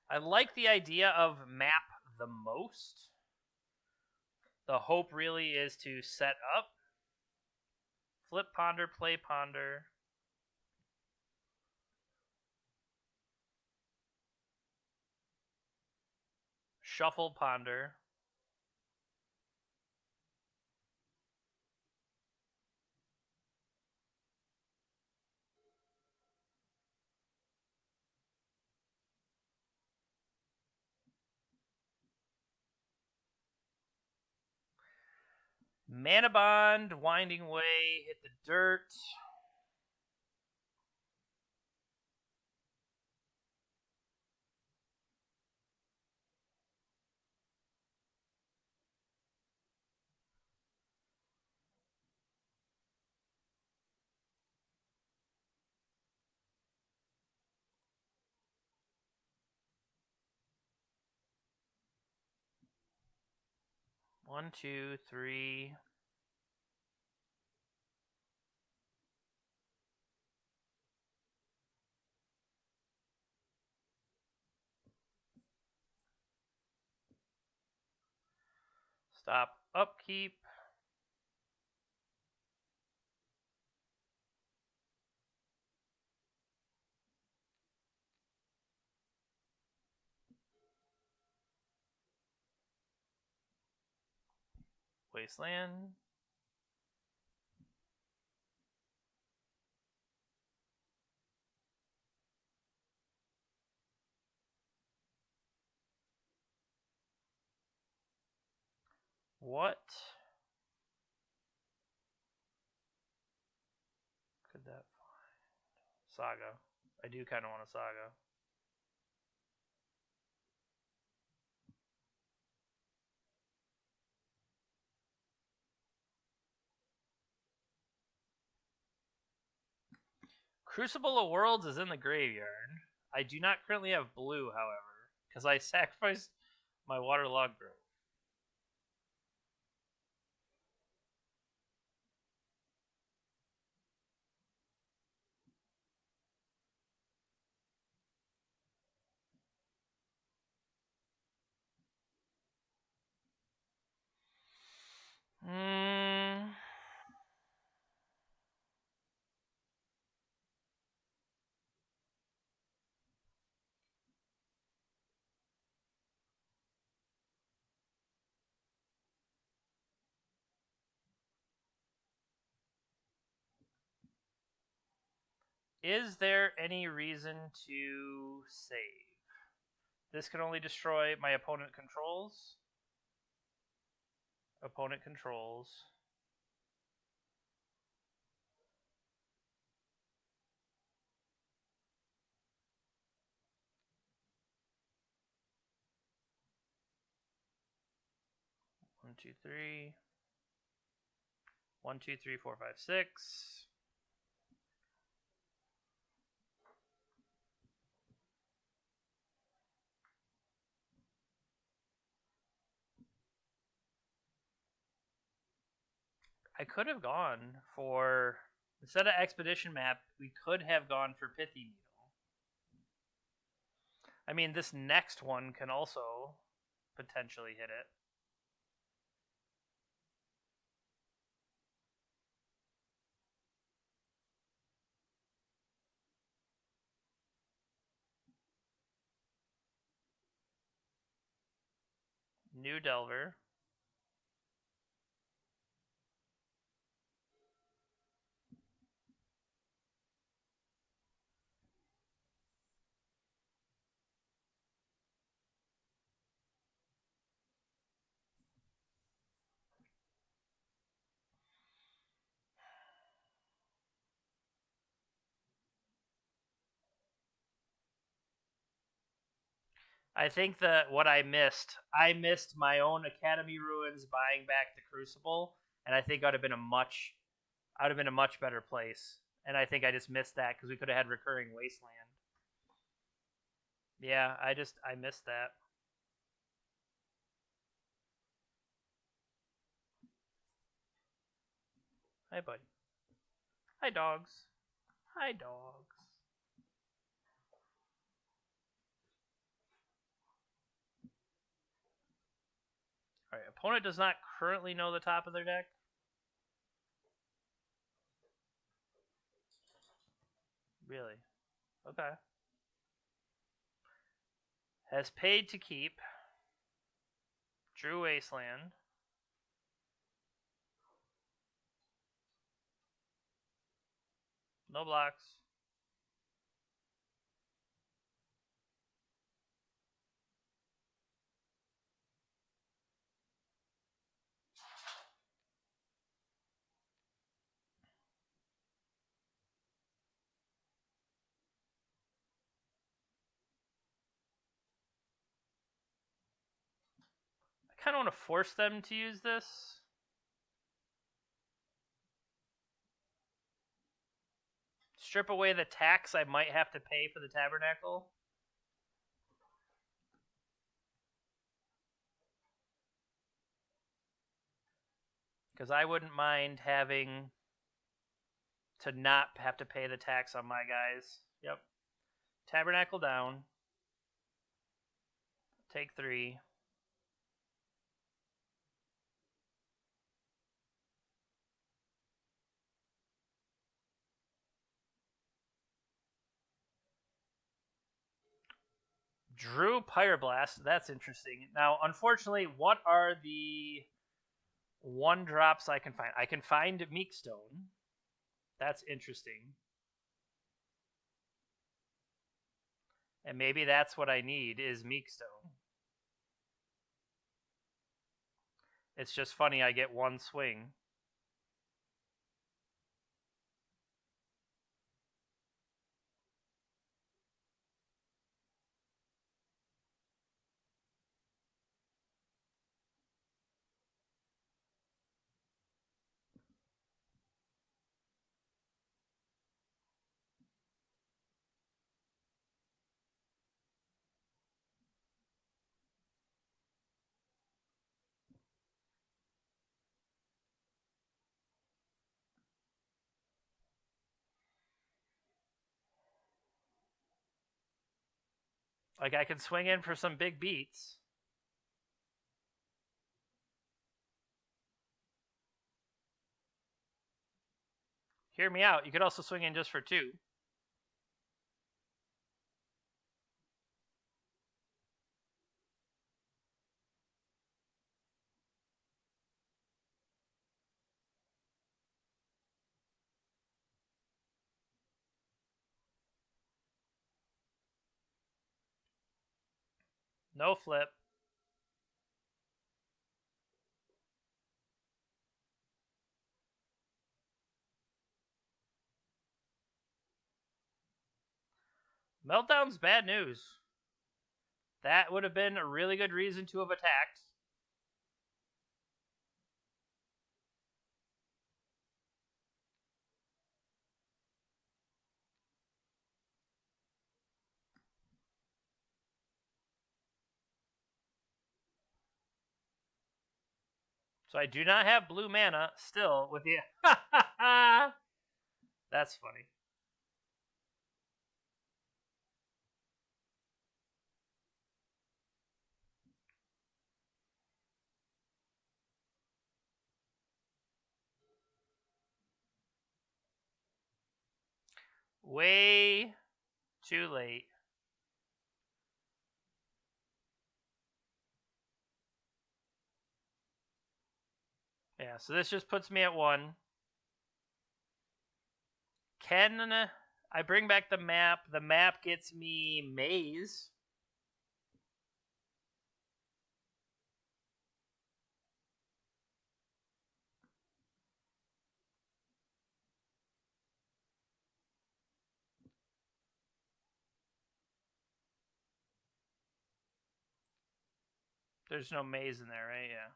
I like the idea of map the most. The hope really is to set up, flip ponder, play ponder. Shuffle ponder. Manabond, Winding Way, hit the dirt. One, two, three. Stop upkeep. Wasteland. What could that find? Saga. I do kind of want a Saga. Crucible of Worlds is in the graveyard. I do not currently have blue, however, because I sacrificed my Waterlogged Grove. Is there any reason to save? This can only destroy my opponent controls. Opponent controls. One, two, three. 1, 2, 3, 4, 5, 6. I could have gone for, instead of Expedition Map, we could have gone for Pithy Needle. I mean, this next one can also potentially hit it. New Delver. I think that what I missed my own Academy Ruins buying back the Crucible, and I think I'd have been a much better place. And I think I just missed that because we could have had Recurring Wasteland. Yeah, I missed that. Hi, buddy. Hi, dogs. Hi, dogs. Alright, opponent does not currently know the top of their deck. Really? Okay. Has paid to keep. Drew Wasteland. No blocks. I kind of want to force them to use this. Strip away the tax I might have to pay for the Tabernacle. Because I wouldn't mind having to not have to pay the tax on my guys. Yep. Tabernacle down. Take 3. Drew Pyroblast. That's interesting. Now, unfortunately, what are the 1-drops I can find? I can find Meekstone. That's interesting. And maybe that's what I need is Meekstone. It's just funny I get 1 swing. Like, I can swing in for some big beats. Hear me out. You could also swing in just for 2. No flip. Meltdown's bad news. That would have been a really good reason to have attacked. So I do not have blue mana still with you. That's funny. Way too late. Yeah, so this just puts me at 1. Can I bring back the map? The map gets me Maze. There's no Maze in there, right? Yeah.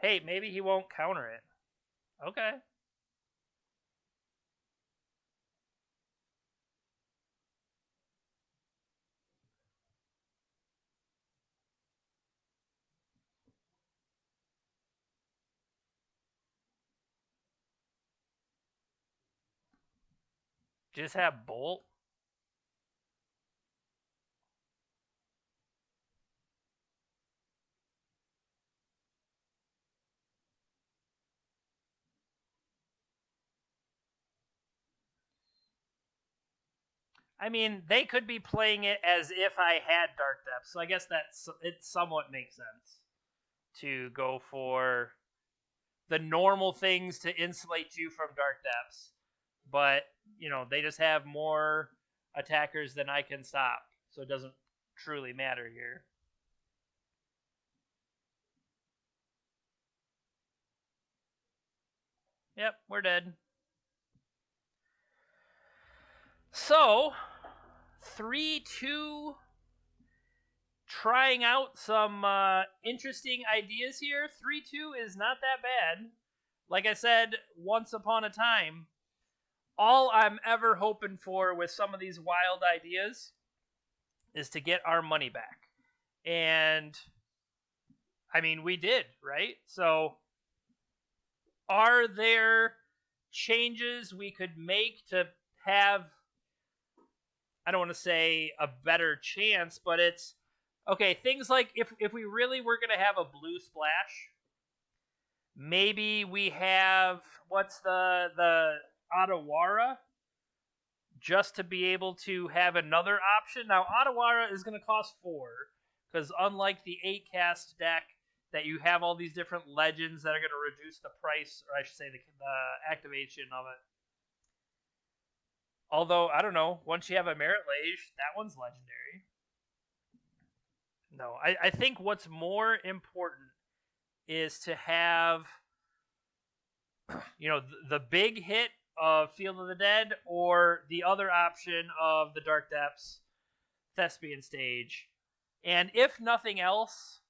Hey, maybe he won't counter it. Okay. Just have Bolt. I mean, they could be playing it as if I had Dark Depths, so I guess it somewhat makes sense to go for the normal things to insulate you from Dark Depths. But, they just have more attackers than I can stop, so it doesn't truly matter here. Yep, we're dead. So, 3-2, trying out some interesting ideas here. 3-2 is not that bad. Like I said, once upon a time, all I'm ever hoping for with some of these wild ideas is to get our money back. And, I mean, we did, right? So, are there changes we could make to have, I don't want to say a better chance, but it's okay. Things like if we really were going to have a blue splash, maybe we have what's the Otawara, just to be able to have another option. Now Otawara is going to cost 4 because unlike the 8 cast deck that you have all these different legends that are going to reduce the price, or I should say the activation of it. Although, I don't know, once you have a Merit Lage, that one's legendary. No, I think what's more important is to have, the big hit of Field of the Dead or the other option of the Dark Depths Thespian stage. And if nothing else,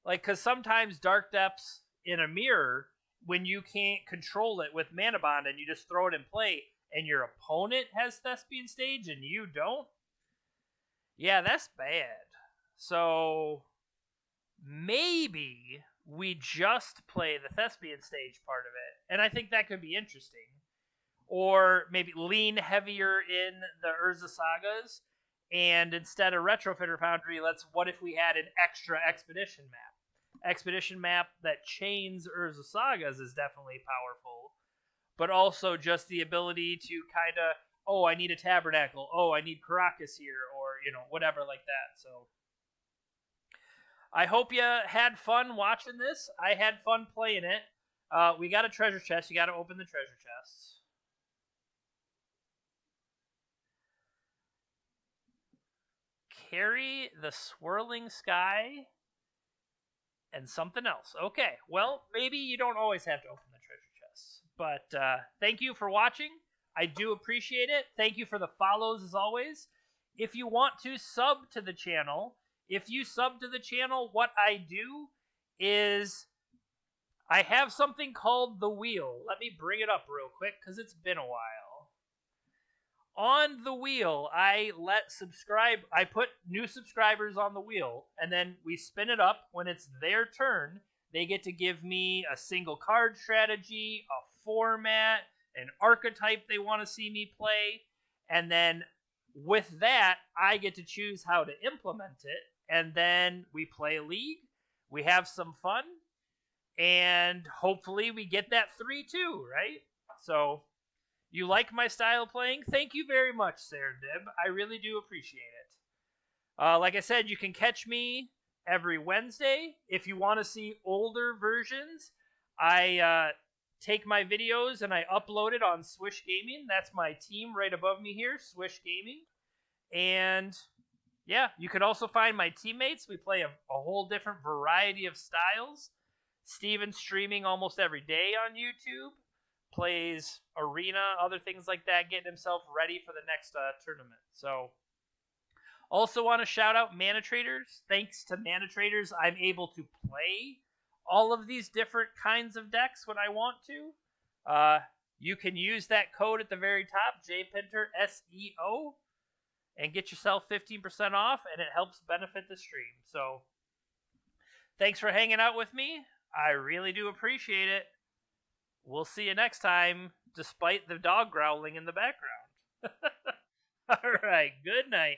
because sometimes Dark Depths in a mirror, when you can't control it with Manabond and you just throw it in play, and your opponent has Thespian stage and you don't, yeah, that's bad. So maybe we just play the Thespian stage part of it, and I think that could be interesting. Or maybe lean heavier in the Urza Sagas, and instead of Retrofitter Foundry, what if we had an extra Expedition map? Expedition map that chains Urza Sagas is definitely powerful, but also just the ability to kind of, I need a Tabernacle, I need Caracas here, or, whatever like that. So I hope you had fun watching this. I had fun playing it. We got a treasure chest. You got to open the treasure chest. Carry the swirling sky and something else. Okay, well, maybe you don't always have to open the treasure chests. But thank you for watching. I do appreciate it. Thank you for the follows as always. If you want to sub to the channel, what I do is I have something called the wheel. Let me bring it up real quick because it's been a while. On the wheel, I put new subscribers on the wheel, and then we spin it up. When it's their turn, they get to give me a single card strategy, a format, an archetype they want to see me play, and then with that, I get to choose how to implement it, and then we play a league, we have some fun, and hopefully we get that 3-2, right? So, you like my style of playing? Thank you very much, Sarah-Dib. I really do appreciate it. Like I said, you can catch me every Wednesday. If you want to see older versions, I take my videos and I upload it on Swish Gaming. That's my team right above me here, Swish Gaming. And yeah, you can also find my teammates. We play a whole different variety of styles. Steven's streaming almost every day on YouTube. Plays arena, other things like that, getting himself ready for the next tournament. So, also want to shout out Mana Traders. Thanks to Mana Traders, I'm able to play all of these different kinds of decks when I want to. You can use that code at the very top, JPinter SEO, and get yourself 15% off, and it helps benefit the stream. So, thanks for hanging out with me. I really do appreciate it. We'll see you next time, despite the dog growling in the background. All right, good night.